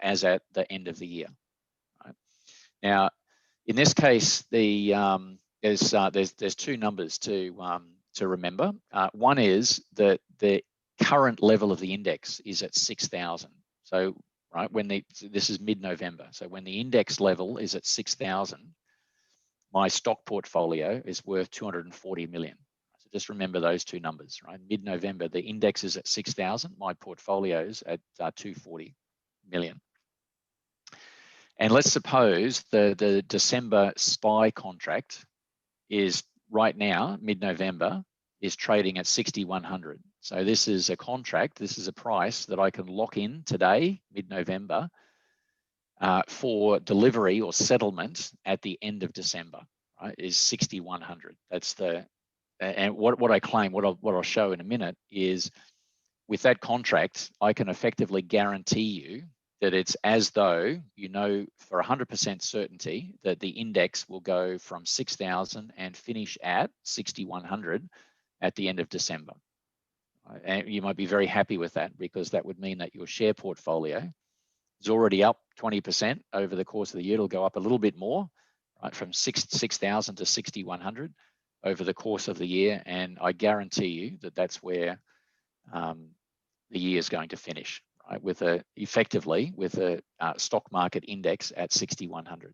A: as at the end of the year. Right? Now, in this case, there's two numbers to remember. One is that the current level of the index is at 6,000. So right this is mid-November. So when the index level is at 6,000, my stock portfolio is worth 240 million. So just remember those two numbers, right? Mid-November, the index is at 6,000. My portfolio's at 240 million. And let's suppose the December SPY contract is right now, mid-November, is trading at 6,100. So this is a contract, this is a price that I can lock in today, mid-November, for delivery or settlement at the end of December, right, is 6,100. That's and what I claim, what I'll show in a minute is with that contract, I can effectively guarantee you that it's as though for 100% certainty that the index will go from 6,000 and finish at 6,100 at the end of December. And you might be very happy with that, because that would mean that your share portfolio is already up 20% over the course of the year. It'll go up a little bit more, right, from 6,000 to 6,100 over the course of the year. And I guarantee you that that's where the year is going to finish. Right, effectively with a stock market index at 6,100.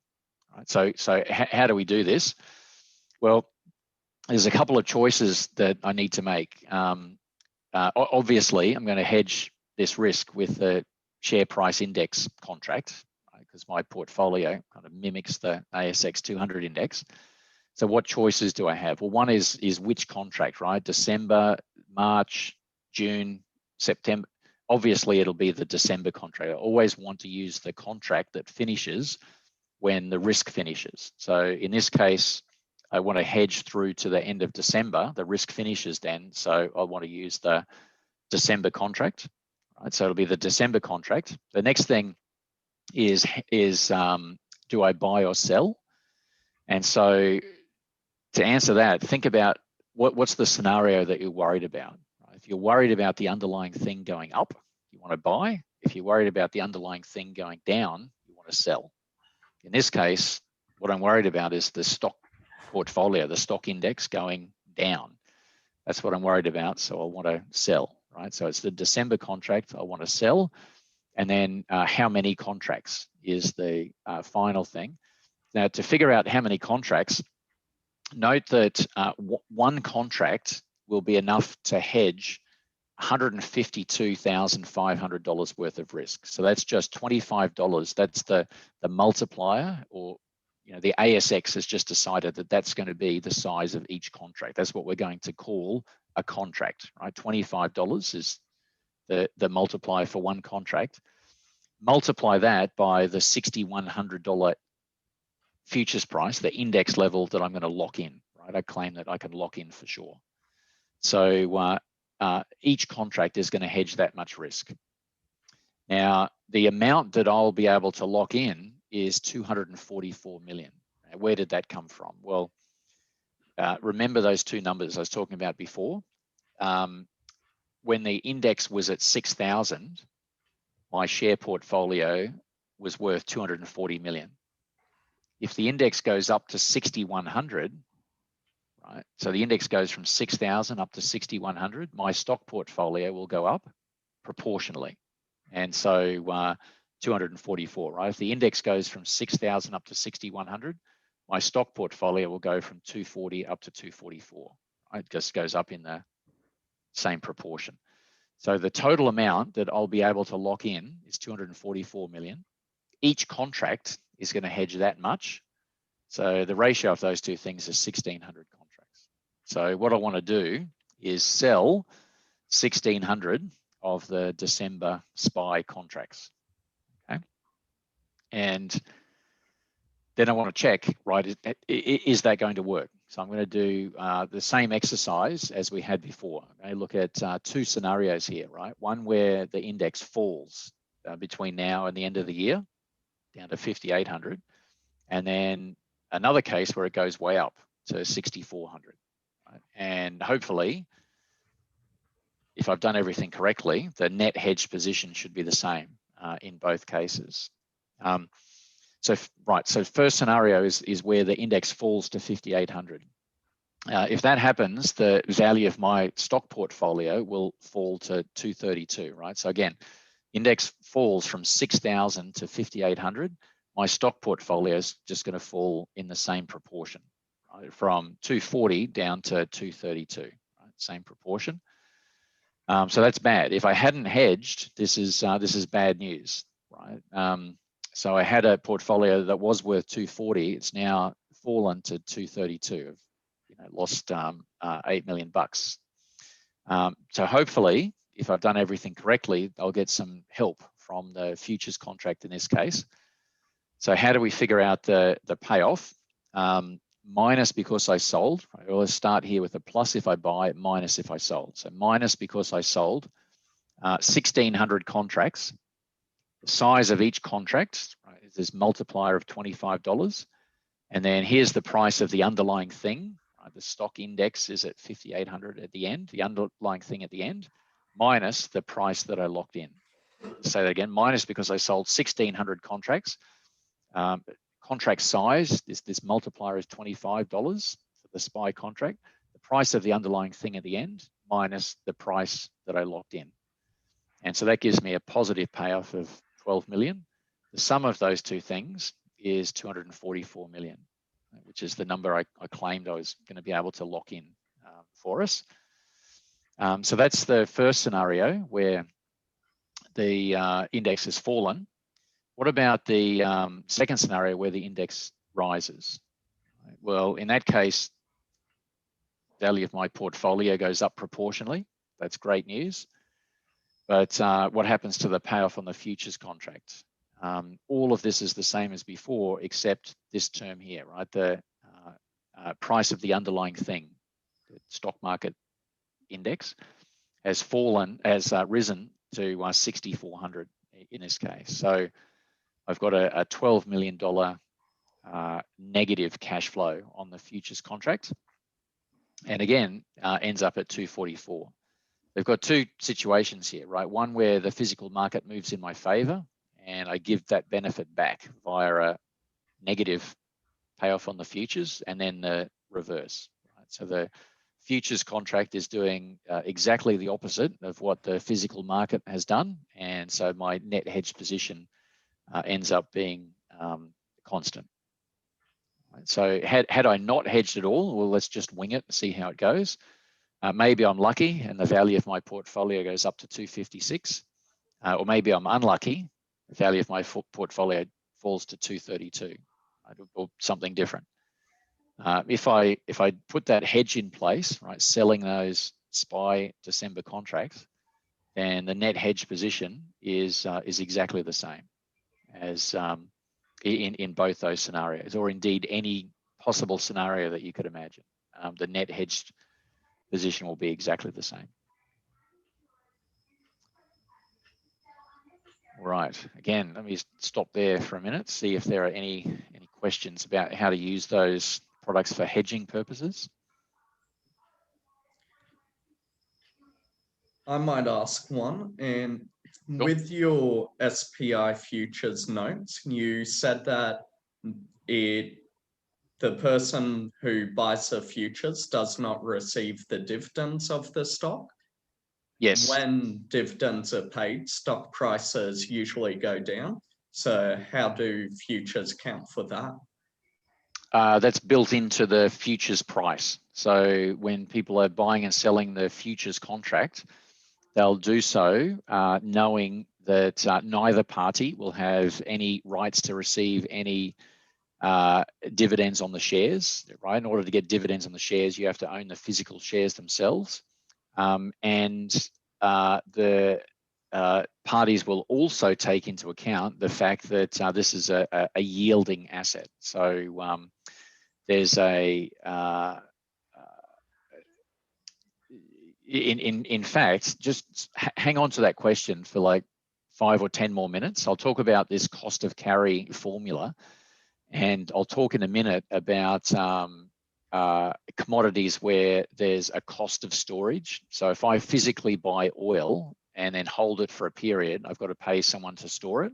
A: Right, so how do we do this? Well, there's a couple of choices that I need to make. Obviously, I'm going to hedge this risk with the share price index contract, because my portfolio kind of mimics the ASX 200 index. So what choices do I have? Well, one is which contract, right? December, March, June, September. Obviously, it'll be the December contract. I always want to use the contract that finishes when the risk finishes. So in this case, I want to hedge through to the end of December. The risk finishes then, so I want to use the December contract. Right? So it'll be the December contract. The next thing is do I buy or sell? And so to answer that, think about what's the scenario that you're worried about. If you're worried about the underlying thing going up, you want to buy. If you're worried about the underlying thing going down, you want to sell. In this case, what I'm worried about is the stock portfolio, the stock index going down. That's what I'm worried about, so I want to sell, right? So it's the December contract I want to sell. And then how many contracts is the final thing. Now, to figure out how many contracts, note that one contract will be enough to hedge $152,500 worth of risk. So that's just $25. That's the multiplier, or the ASX has just decided that that's going to be the size of each contract. That's what we're going to call a contract, right? $25 is the multiplier for one contract. Multiply that by the $6,100 futures price, the index level that I'm going to lock in, right? I claim that I can lock in for sure. So each contract is going to hedge that much risk. Now, the amount that I'll be able to lock in is 244 million. Where did that come from? Well, remember those two numbers I was talking about before. When the index was at 6,000, my share portfolio was worth 240 million. If the index goes up to 6,100, right? So the index goes from 6,000 up to 6,100. My stock portfolio will go up proportionally. And so 244, right? If the index goes from 6,000 up to 6,100, my stock portfolio will go from 240 up to 244. Right? It just goes up in the same proportion. So the total amount that I'll be able to lock in is 244 million. Each contract is going to hedge that much. So the ratio of those two things is 1,600 contracts. So what I want to do is sell 1,600 of the December SPY contracts. Okay. And then I want to check, right, is that going to work? So I'm going to do the same exercise as we had before. I look at two scenarios here, right? One where the index falls between now and the end of the year, down to 5,800. And then another case where it goes way up to 6,400. Right? And hopefully, if I've done everything correctly, the net hedge position should be the same in both cases. So first scenario is where the index falls to 5,800. If that happens, the value of my stock portfolio will fall to 232, right? So again, index falls from 6,000 to 5,800. My stock portfolio is just going to fall in the same proportion, right? From 240 down to 232, right? Same proportion. So that's bad. If I hadn't hedged, this is bad news, right? So I had a portfolio that was worth 240. It's now fallen to 232. Lost 8 million bucks. So hopefully, if I've done everything correctly, I'll get some help from the futures contract in this case. So how do we figure out the payoff? Minus because I sold. Right? Let's start here with a plus if I buy, minus if I sold. So minus because I sold 1,600 contracts. The size of each contract, right, is this multiplier of $25. And then here's the price of the underlying thing. Right? The stock index is at 5,800 at the end, the underlying thing at the end, minus the price that I locked in. Let's say that again, minus because I sold 1,600 contracts. Contract size, this multiplier is $25 for the SPY contract. The price of the underlying thing at the end, minus the price that I locked in. And so that gives me a positive payoff of 12 million. The sum of those two things is 244 million, which is the number I claimed I was going to be able to lock in for us. So that's the first scenario where the index has fallen. What about the second scenario where the index rises? Well, in that case, value of my portfolio goes up proportionally. That's great news. But what happens to the payoff on the futures contract? All of this is the same as before, except this term here, right? The price of the underlying thing, the stock market index, has risen to 6,400 in this case. So I've got a $12 million negative cash flow on the futures contract, and again ends up at 244. They've got two situations here, right? One where the physical market moves in my favor and I give that benefit back via a negative payoff on the futures, and then the reverse. Right? So the futures contract is doing exactly the opposite of what the physical market has done. And so my net hedge position ends up being constant. Right? So had I not hedged at all, well, let's just wing it and see how it goes. Maybe I'm lucky and the value of my portfolio goes up to 256, or maybe I'm unlucky, the value of my portfolio falls to 232, right, or something different. If I put that hedge in place, right, selling those SPY December contracts, then the net hedge position is exactly the same as in both those scenarios, or indeed any possible scenario that you could imagine. The net hedged position will be exactly the same. Right. Again, let me stop there for a minute, see if there are any questions about how to use those products for hedging purposes.
B: I might ask one. And
A: Sure.
B: with your SPI futures notes, you said that the person who buys the futures does not receive the dividends of the stock.
A: Yes.
B: When dividends are paid, stock prices usually go down. So how do futures count for that?
A: That's built into the futures price. So when people are buying and selling the futures contract, they'll do so knowing that neither party will have any rights to receive any dividends on the shares, right? In order to get dividends on the shares, you have to own the physical shares themselves. And the parties will also take into account the fact that this is a yielding asset. So there's in fact, just hang on to that question for like 5 or 10 more minutes. I'll talk about this cost of carry formula, and I'll talk in a minute about commodities where there's a cost of storage. So if I physically buy oil and then hold it for a period, I've got to pay someone to store it.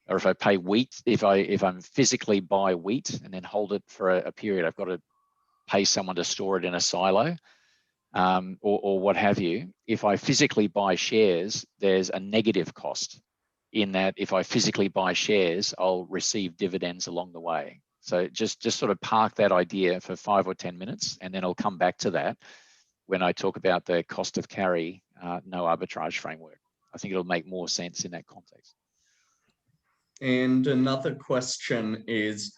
A: Or if I pay wheat, if I'm physically buy wheat and then hold it for a period, I've got to pay someone to store it in a silo, or what have you. If I physically buy shares, there's a negative cost in that if I physically buy shares, I'll receive dividends along the way. So just sort of park that idea for 5 or 10 minutes, and then I'll come back to that when I talk about the cost of carry, no arbitrage framework. I think it'll make more sense in that context.
B: And another question is,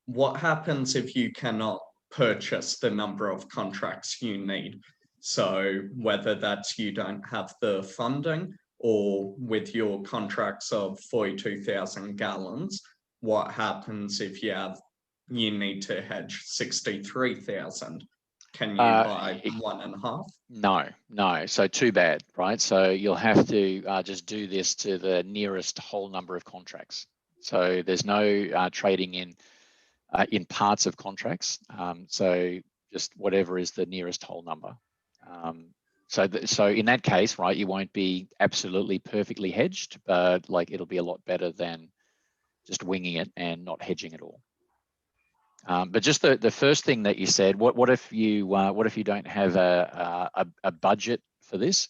B: what happens if you cannot purchase the number of contracts you need? So whether that's you don't have the funding, or with your contracts of 42,000 gallons, what happens if you need to hedge 63,000? Can you buy 1.5?
A: No. So too bad, right? So you'll have to just do this to the nearest whole number of contracts. So there's no trading in parts of contracts. So just whatever is the nearest whole number. So in that case, right, you won't be absolutely perfectly hedged, but like it'll be a lot better than just winging it and not hedging at all. But just the first thing that you said, what if you don't have a budget for this?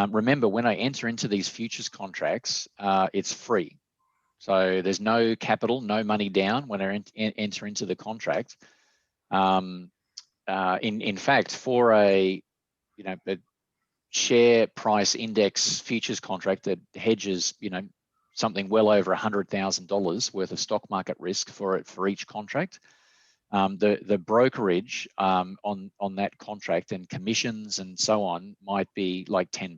A: Remember, when I enter into these futures contracts, it's free. So there's no capital, no money down when I enter into the contract. In fact, for a share price index futures contract that hedges something well over $100,000 worth of stock market risk for each contract, the brokerage on that contract and commissions and so on might be like $10.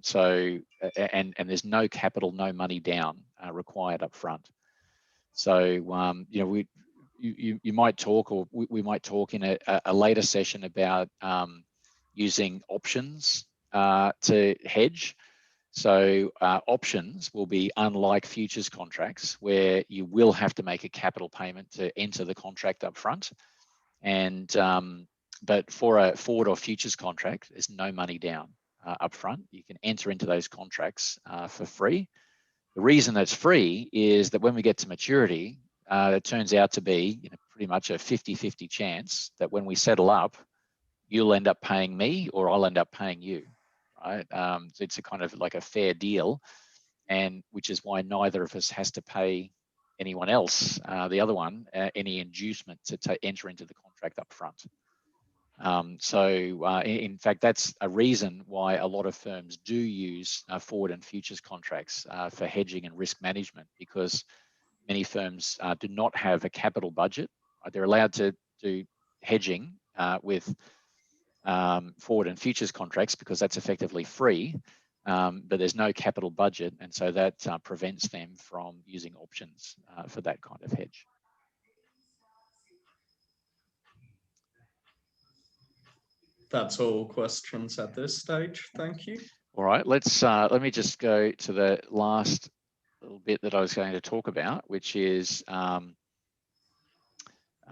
A: So there's no capital, no money down required up front. So you might talk, or we might talk in a later session about using options to hedge. So options will be unlike futures contracts, where you will have to make a capital payment to enter the contract up front. And but for a forward or futures contract, there's no money down up front. You can enter into those contracts for free. The reason that's free is that when we get to maturity, it turns out to be pretty much a 50-50 chance that when we settle up, you'll end up paying me or I'll end up paying you, right? So it's a kind of like a fair deal, and which is why neither of us has to pay anyone else, the other one, any inducement to enter into the contract up front. So in fact, that's a reason why a lot of firms do use forward and futures contracts for hedging and risk management, because many firms do not have a capital budget. They're allowed to do hedging with forward and futures contracts because that's effectively free, but there's no capital budget, and so that prevents them from using options for that kind of hedge.
B: That's all questions at this stage. Thank you.
A: All right, let me just go to the last little bit that I was going to talk about, which is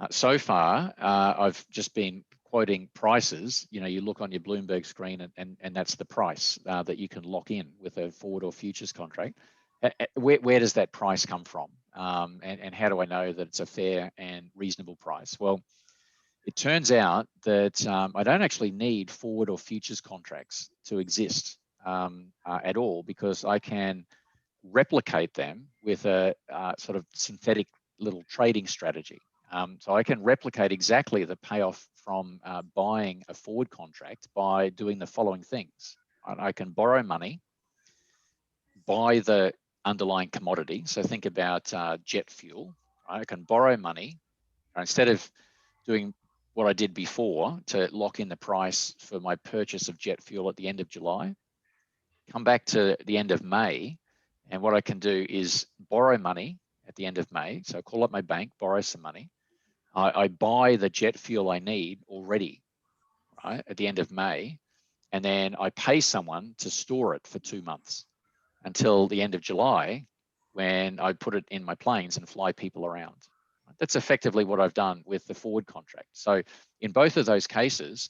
A: so far I've just been quoting prices. You look on your Bloomberg screen and that's the price that you can lock in with a forward or futures contract. Where does that price come from? And how do I know that it's a fair and reasonable price? Well, it turns out that I don't actually need forward or futures contracts to exist at all, because I can replicate them with a sort of synthetic little trading strategy. So I can replicate exactly the payoff from buying a forward contract by doing the following things. I can borrow money, buy the underlying commodity. So think about jet fuel. I can borrow money. Instead of doing what I did before to lock in the price for my purchase of jet fuel at the end of July, come back to the end of May, and what I can do is borrow money at the end of May. So call up my bank, borrow some money. I buy the jet fuel I need already, right, at the end of May, and then I pay someone to store it for 2 months until the end of July, when I put it in my planes and fly people around. That's effectively what I've done with the forward contract. So in both of those cases,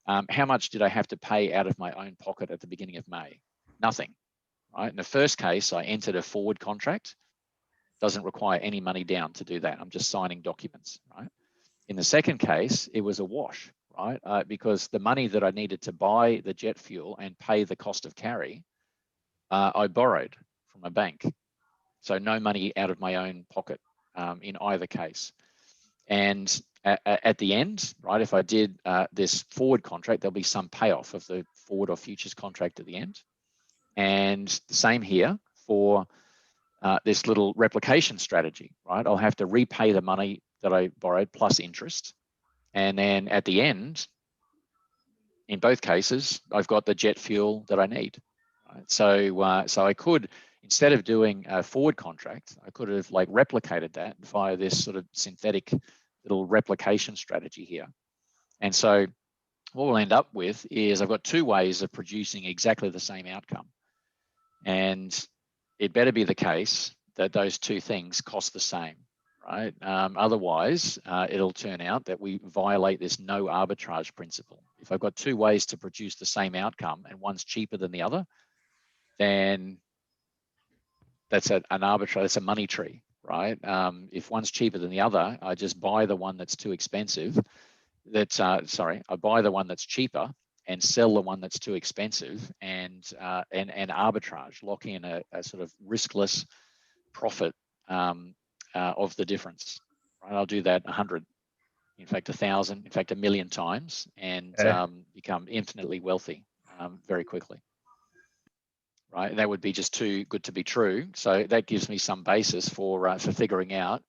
A: how much did I have to pay out of my own pocket at the beginning of May? Nothing, right? In the first case, I entered a forward contract. Doesn't require any money down to do that. I'm just signing documents, right? In the second case, it was a wash, right? Because the money that I needed to buy the jet fuel and pay the cost of carry, I borrowed from a bank. So no money out of my own pocket in either case. And at the end, right, if I did this forward contract, there'll be some payoff of the forward or futures contract at the end. And the same here for this little replication strategy, right? I'll have to repay the money that I borrowed plus interest. And then at the end, in both cases, I've got the jet fuel that I need. Right? So I could, instead of doing a forward contract, I could have like replicated that via this sort of synthetic little replication strategy here. And so what we'll end up with is I've got 2 ways of producing exactly the same outcome. And it better be the case that those 2 things cost the same, right? Otherwise, it'll turn out that we violate this no arbitrage principle. If I've got 2 ways to produce the same outcome and one's cheaper than the other, then that's an arbitrage, that's a money tree, right? If one's cheaper than the other, I just buy the one that's too expensive. I buy the one that's cheaper and sell the one that's too expensive, and arbitrage, lock in a sort of riskless profit of the difference. Right? I'll do that 100, in fact 1,000, in fact 1,000,000 times, and become infinitely wealthy very quickly. Right, that would be just too good to be true. So that gives me some basis for figuring out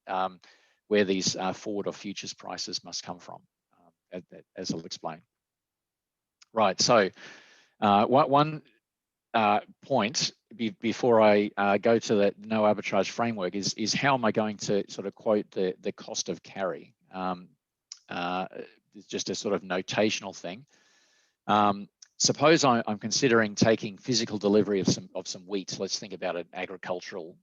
A: where these forward or futures prices must come from, as I'll explain. Right, so one point before I go to that no arbitrage framework is how am I going to sort of quote the cost of carry? It's just a sort of notational thing. Suppose I'm considering taking physical delivery of some wheat. Let's think about an agricultural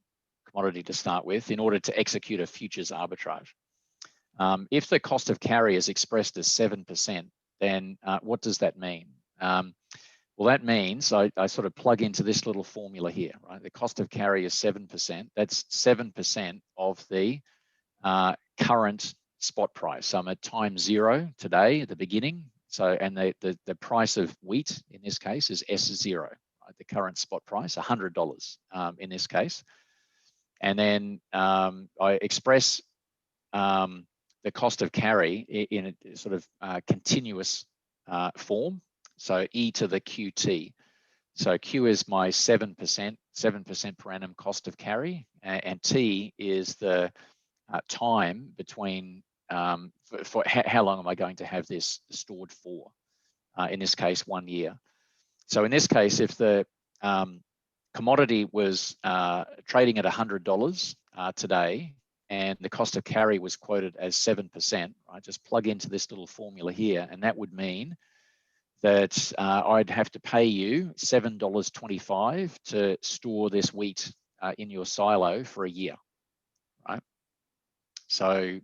A: commodity to start with, in order to execute a futures arbitrage. If the cost of carry is expressed as 7%, then what does that mean? Well, that means I sort of plug into this little formula here, right? The cost of carry is 7%. That's 7% of the current spot price. So I'm at time 0 today at the beginning. So, and the price of wheat in this case is S0, right? The current spot price, $100 in this case. And then I express the cost of carry in a sort of continuous form. So E to the QT. So Q is my 7% per annum cost of carry, and T is the time between for how long am I going to have this stored for? In this case, 1 year. So in this case, if the commodity was trading at $100 today, and the cost of carry was quoted as 7%, I just plug into this little formula here, and that would mean that I'd have to pay you $7.25 to store this wheat in your silo for a year, right? So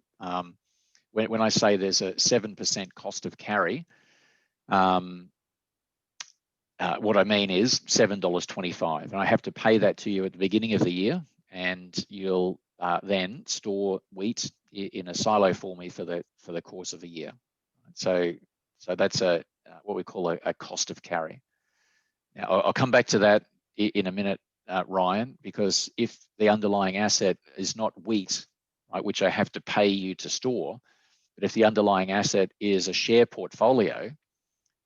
A: when I say there's a 7% cost of carry, what I mean is $7.25, and I have to pay that to you at the beginning of the year, and you'll then store wheat in a silo for me for the course of a year. So that's what we call a cost of carry. Now, I'll come back to that in a minute, Ryan, because if the underlying asset is not wheat, right, which I have to pay you to store, but if the underlying asset is a share portfolio,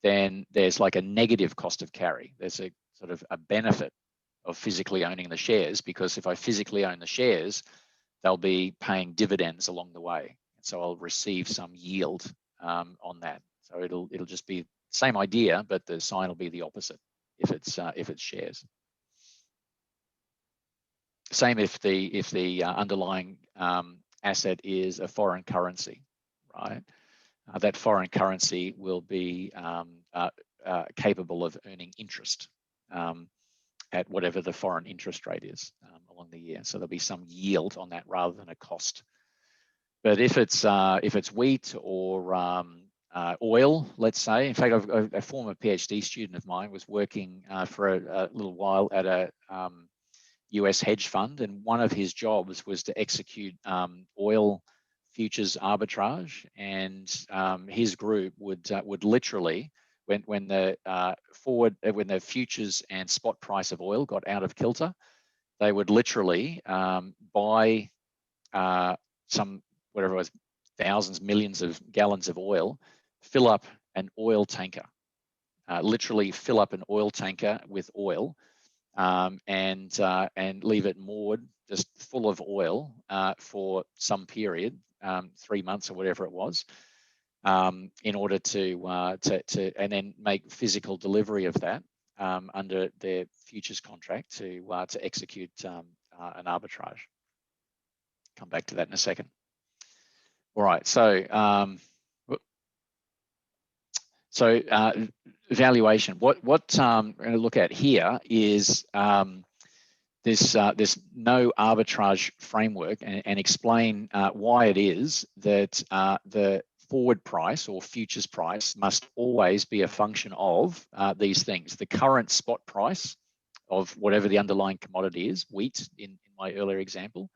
A: then there's like a negative cost of carry. There's a sort of a benefit of physically owning the shares, because if I physically own the shares, they'll be paying dividends along the way. So I'll receive some yield on that. So it'll just be the same idea, but the sign will be the opposite. if it's shares. Same if the underlying asset is a foreign currency, right? That foreign currency will be capable of earning interest at whatever the foreign interest rate is along the year. So there'll be some yield on that rather than a cost. But if it's wheat or oil, let's say, in fact, a former PhD student of mine was working for a little while at a US hedge fund, and one of his jobs was to execute oil futures arbitrage, and his group would literally, when the futures and spot price of oil got out of kilter, they would literally buy some, whatever it was, thousands, millions of gallons of oil, fill up an oil tanker, literally fill up an oil tanker with oil, and leave it moored, just full of oil for some period, 3 months or whatever it was, in order to and then make physical delivery of that under their futures contract to execute an arbitrage. Come back to that in a second. All right, so valuation. What I'm going to look at here is this no arbitrage framework, and explain why it is that the forward price or futures price must always be a function of these things: the current spot price of whatever the underlying commodity is, wheat in my earlier example.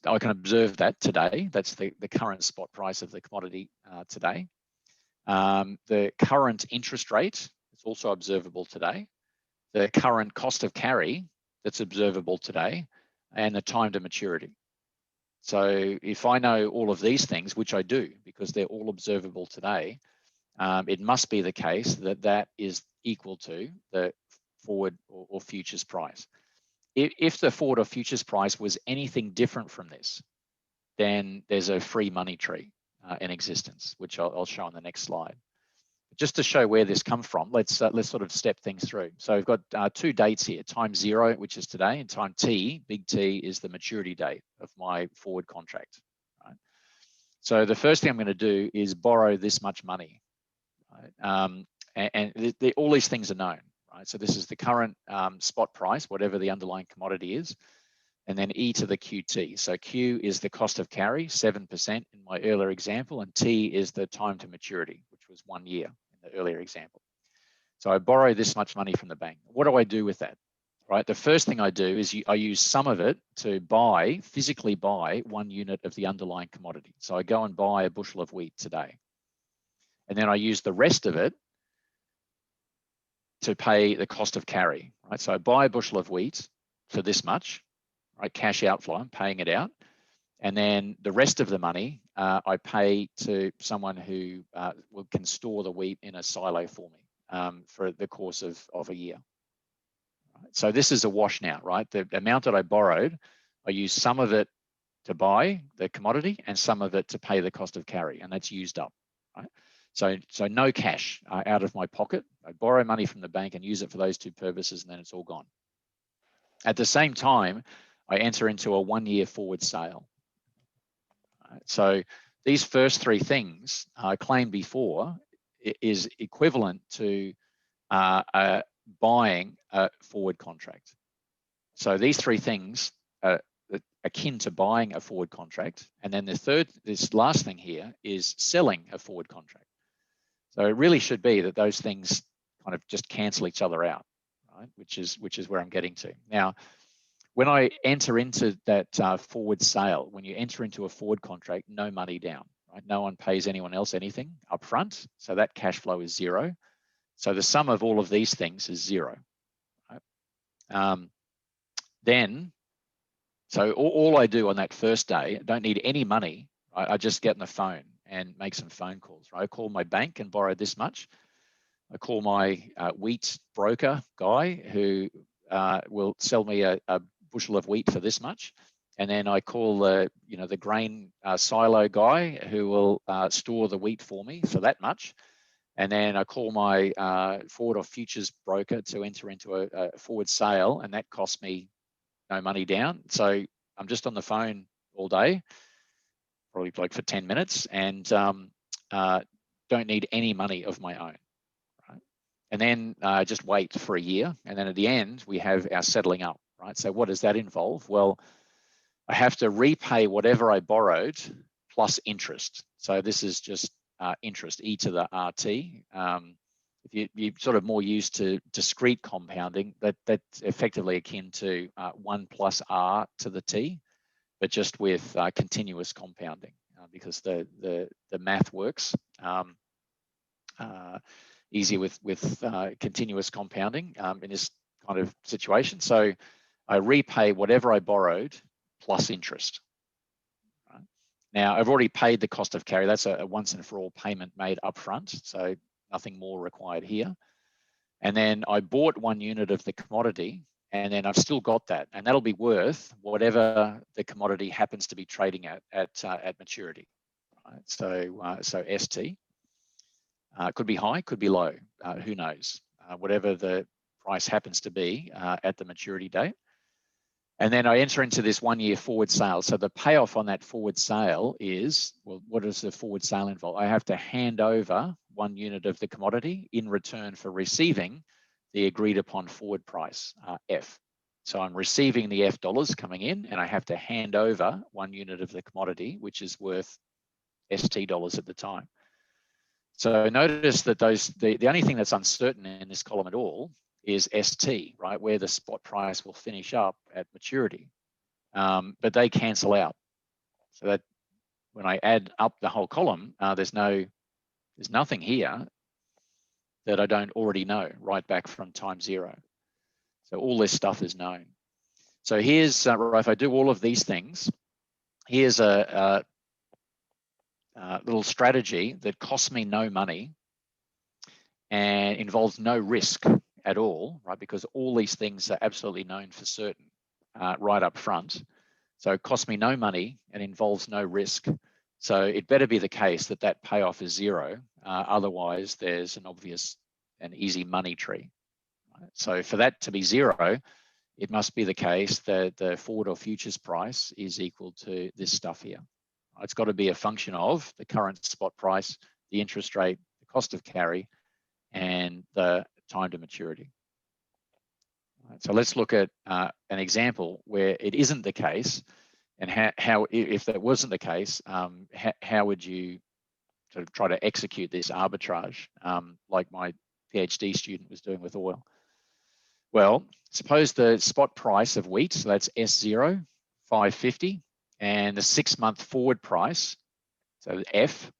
A: I can observe that today. That's the current spot price of the commodity today. The current interest rate is also observable today. The current cost of carry that's observable today, and the time to maturity. So if I know all of these things, which I do because they're all observable today, it must be the case that that is equal to the forward or futures price. If the forward or futures price was anything different from this, then there's a free money tree in existence, which I'll show on the next slide. Just to show where this comes from, let's sort of step things through. So we've got 2 dates here: time 0, which is today, and time T, big T, is the maturity date of my forward contract. Right? So the first thing I'm going to do is borrow this much money, right? And all these things are known, right? So this is the current spot price, whatever the underlying commodity is, and then E to the QT. So Q is the cost of carry, 7% in my earlier example, and T is the time to maturity, which was 1 year in the earlier example. So I borrow this much money from the bank. What do I do with that? Right. The first thing I do is I use some of it to physically buy 1 unit of the underlying commodity. So I go and buy a bushel of wheat today. And then I use the rest of it to pay the cost of carry. Right. So I buy a bushel of wheat for this much. Right, cash outflow, I'm paying it out. And then the rest of the money, I pay to someone who can store the wheat in a silo for me for the course of a year. Right, so this is a wash now, right? The amount that I borrowed, I use some of it to buy the commodity and some of it to pay the cost of carry, and that's used up. Right? So no cash out of my pocket. I borrow money from the bank and use it for those 2 purposes, and then it's all gone. At the same time, I enter into a 1-year forward sale. Right, so these first 3 things I claimed before is equivalent to buying a forward contract. So these 3 things are akin to buying a forward contract. And then this last thing here is selling a forward contract. So it really should be that those things kind of just cancel each other out, right? Which is where I'm getting to. Now, when I enter into that forward sale, when you enter into a forward contract, no money down, right? No one pays anyone else anything up front. So that cash flow is 0. So the sum of all of these things is 0. Right? So all I do on that first day, I don't need any money. Right? I just get on the phone and make some phone calls. Right? I call my bank and borrow this much. I call my wheat broker guy who will sell me a bushel of wheat for this much, and then I call the grain silo guy who will store the wheat for me for that much, and then I call my forward or futures broker to enter into a forward sale, and that costs me no money down. So I'm just on the phone all day, probably like for 10 minutes, and don't need any money of my own. Right? And then just wait for a year, and then at the end we have our settling up. Right? So what does that involve? Well, I have to repay whatever I borrowed plus interest. So this is just interest, e to the RT. If you're sort of more used to discrete compounding, that's effectively akin to 1 plus R to the T, but just with continuous compounding, because the math works easier with continuous compounding in this kind of situation. So I repay whatever I borrowed plus interest. Right? Now, I've already paid the cost of carry. That's a once and for all payment made upfront, so nothing more required here. And then I bought 1 unit of the commodity, and then I've still got that, and that'll be worth whatever the commodity happens to be trading at maturity. Right? So ST could be high, could be low, who knows? Whatever the price happens to be at the maturity date. And then I enter into this 1 year forward sale. So the payoff on that forward sale is, well, what does the forward sale involve? I have to hand over 1 unit of the commodity in return for receiving the agreed upon forward price, F. So I'm receiving the F dollars coming in, and I have to hand over 1 unit of the commodity, which is worth ST dollars at the time. So notice that the only thing that's uncertain in this column at all is ST, right, where the spot price will finish up at maturity. But they cancel out. So that when I add up the whole column, there's nothing here that I don't already know right back from time 0. So all this stuff is known. So here's, right, if I do all of these things, here's a little strategy that costs me no money and involves no risk at all, right? Because all these things are absolutely known for certain right up front. So it costs me no money and involves no risk. So it better be the case that that payoff is 0. Otherwise, there's an obvious and easy money tree. Right? So for that to be 0, it must be the case that the forward or futures price is equal to this stuff here. It's got to be a function of the current spot price, the interest rate, the cost of carry, and the time to maturity. Right, so let's look at an example where it isn't the case, and how if that wasn't the case, how would you sort of try to execute this arbitrage like my PhD student was doing with oil? Well, suppose the spot price of wheat, so that's S0, 550, and the 6-month forward price, so F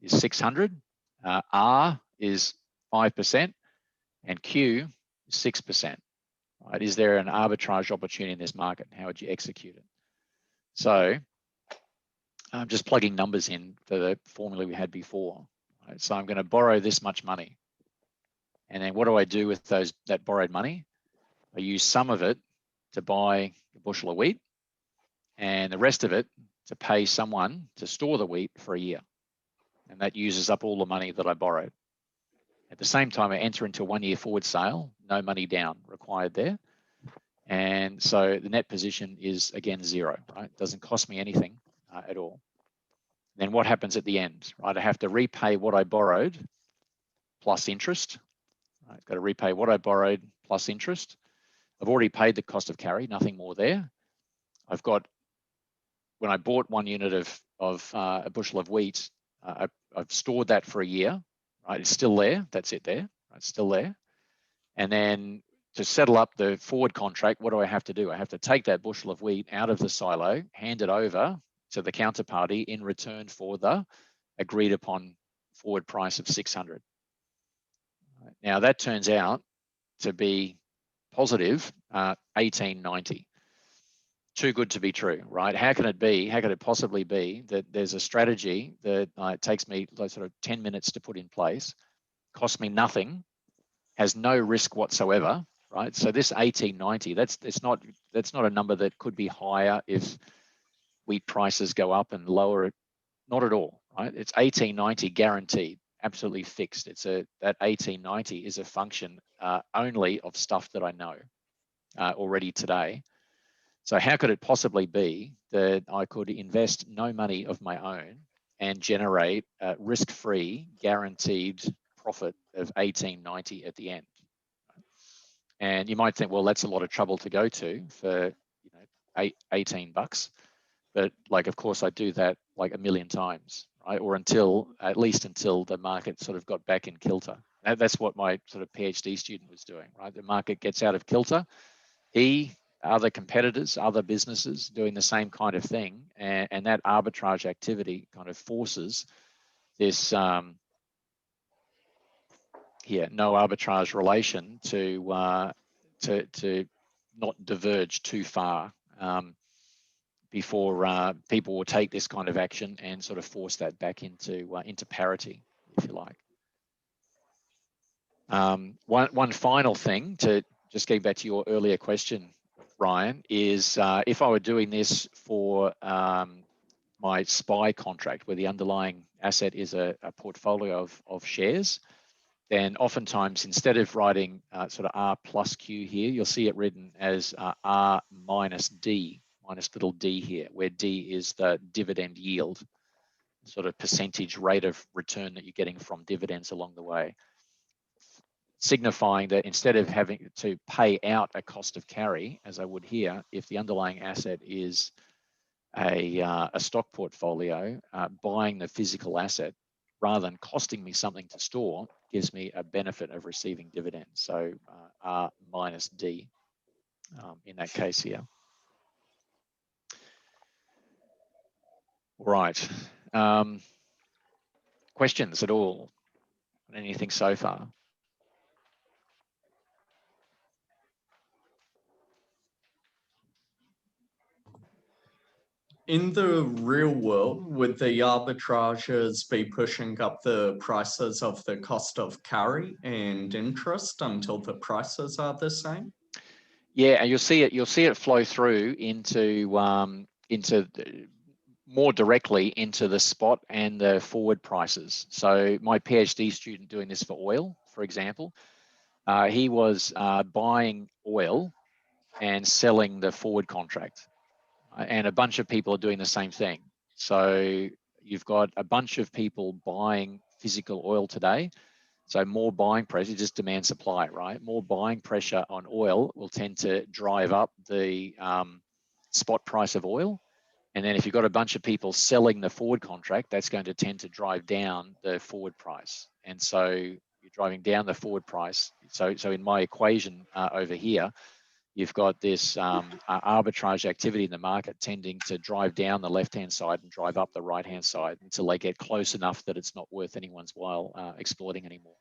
A: is 600, R is 5%, and Q is 6%. Right? Is there an arbitrage opportunity in this market? How would you execute it? So I'm just plugging numbers in for the formula we had before. Right? So I'm going to borrow this much money. And then what do I do with that borrowed money? I use some of it to buy a bushel of wheat, and the rest of it to pay someone to store the wheat for a year. And that uses up all the money that I borrowed. At the same time, I enter into a 1 year forward sale, no money down required there. And so the net position is again 0, right? It doesn't cost me anything at all. Then what happens at the end, right? I have to repay what I borrowed plus interest. Right? Got to repay what I borrowed plus interest. I've already paid the cost of carry, nothing more there. I've got, when I bought 1 unit of a bushel of wheat, I've stored that for a year, right? It's still there, that's it there, right? It's still there. And then to settle up the forward contract, what do I have to do? I have to take that bushel of wheat out of the silo, hand it over to the counterparty in return for the agreed upon forward price of 600. Now that turns out to be positive 1890. Too good to be true, right? How can it be? How could it possibly be that there's a strategy that it takes me like sort of 10 minutes to put in place, costs me nothing, has no risk whatsoever, right? So this 1890, that's not a number that could be higher if wheat prices go up and lower. Not at all, right? It's 1890 guaranteed. absolutely fixed. That 1890 is a function only of stuff that I know already today. So how could it possibly be that I could invest no money of my own and generate a risk-free guaranteed profit of 1890 at the end? And you might think, well, that's a lot of trouble to go to for 18 bucks. But like, of course, I do that like a million times, right? Or at least until the market sort of got back in kilter. That's what my sort of PhD student was doing, right? The market gets out of kilter. Other competitors, other businesses doing the same kind of thing. And that arbitrage activity kind of forces this, no arbitrage relation to not diverge too far before people will take this kind of action and sort of force that back into parity, if you like. One final thing, to just getting back to your earlier question, Ryan, is if I were doing this for my SPY contract, where the underlying asset is a portfolio of shares, then oftentimes instead of writing sort of R plus Q here, you'll see it written as R minus D, minus little d here, where D is the dividend yield, sort of percentage rate of return that you're getting from dividends along the way, signifying that instead of having to pay out a cost of carry, as I would here, if the underlying asset is a stock portfolio, buying the physical asset, rather than costing me something to store, gives me a benefit of receiving dividends. So R minus D in that case here. All right. Questions at all? Anything so far?
B: In the real world, would the arbitrageurs be pushing up the prices of the cost of carry and interest until the prices are the same?
A: Yeah, and you'll see it flow through into more directly into the spot and the forward prices. So my PhD student doing this for oil, for example, he was buying oil and selling the forward contract. And a bunch of people are doing the same thing. So you've got a bunch of people buying physical oil today. So more buying pressure, just demand supply, right? More buying pressure on oil will tend to drive up the spot price of oil. And then if you've got a bunch of people selling the forward contract, that's going to tend to drive down the forward price. And so you're driving down the forward price. So in my equation over here, you've got this arbitrage activity in the market tending to drive down the left-hand side and drive up the right-hand side until they get close enough that it's not worth anyone's while exploiting anymore.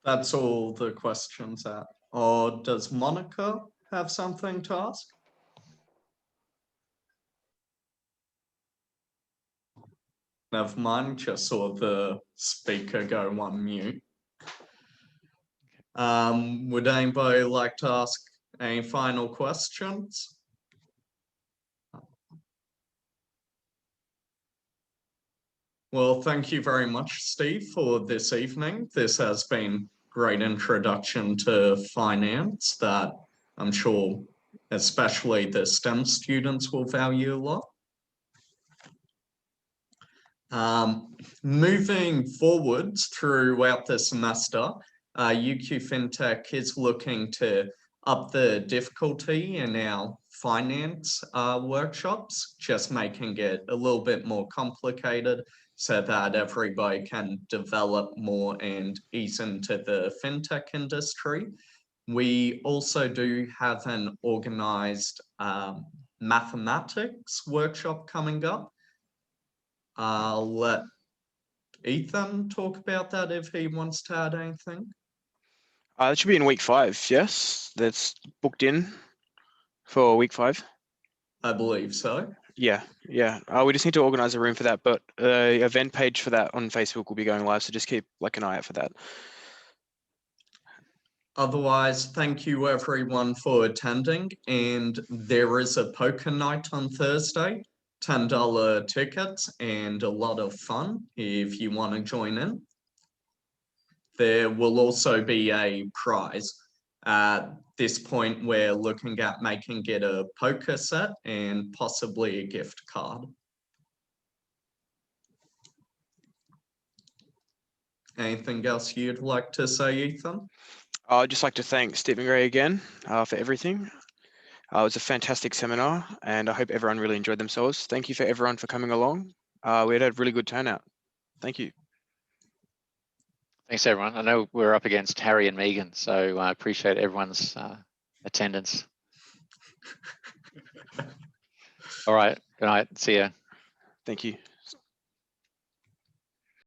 B: That's all the questions or does Monica have something to ask? Never mind, just saw the speaker go on mute. Would anybody like to ask any final questions? Well, thank you very much, Steve, for this evening. This has been a great introduction to finance that I'm sure especially the STEM students will value a lot. Moving forwards throughout the semester, UQ FinTech is looking to up the difficulty in our finance workshops, just making it a little bit more complicated so that everybody can develop more and ease into the FinTech industry. We also do have an organized mathematics workshop coming up. I'll let Ethan talk about that if he wants to add anything.
C: That should be in week 5, yes? That's booked in for week 5?
B: I believe so.
C: Yeah. We just need to organize a room for that, but the event page for that on Facebook will be going live, so just keep an eye out for that.
B: Otherwise, thank you everyone for attending. And there is a poker night on Thursday, $10 tickets and a lot of fun if you want to join in. There will also be a prize. At this point, we're looking at making it a poker set and possibly a gift card. Anything else you'd like to say, Ethan?
C: I'd just like to thank Stephen Gray again for everything. It was a fantastic seminar, and I hope everyone really enjoyed themselves. Thank you for everyone for coming along. We had a really good turnout. Thank you.
A: Thanks, everyone. I know we're up against Harry and Megan, so I appreciate everyone's attendance. All right. Good night. See ya.
C: Thank you.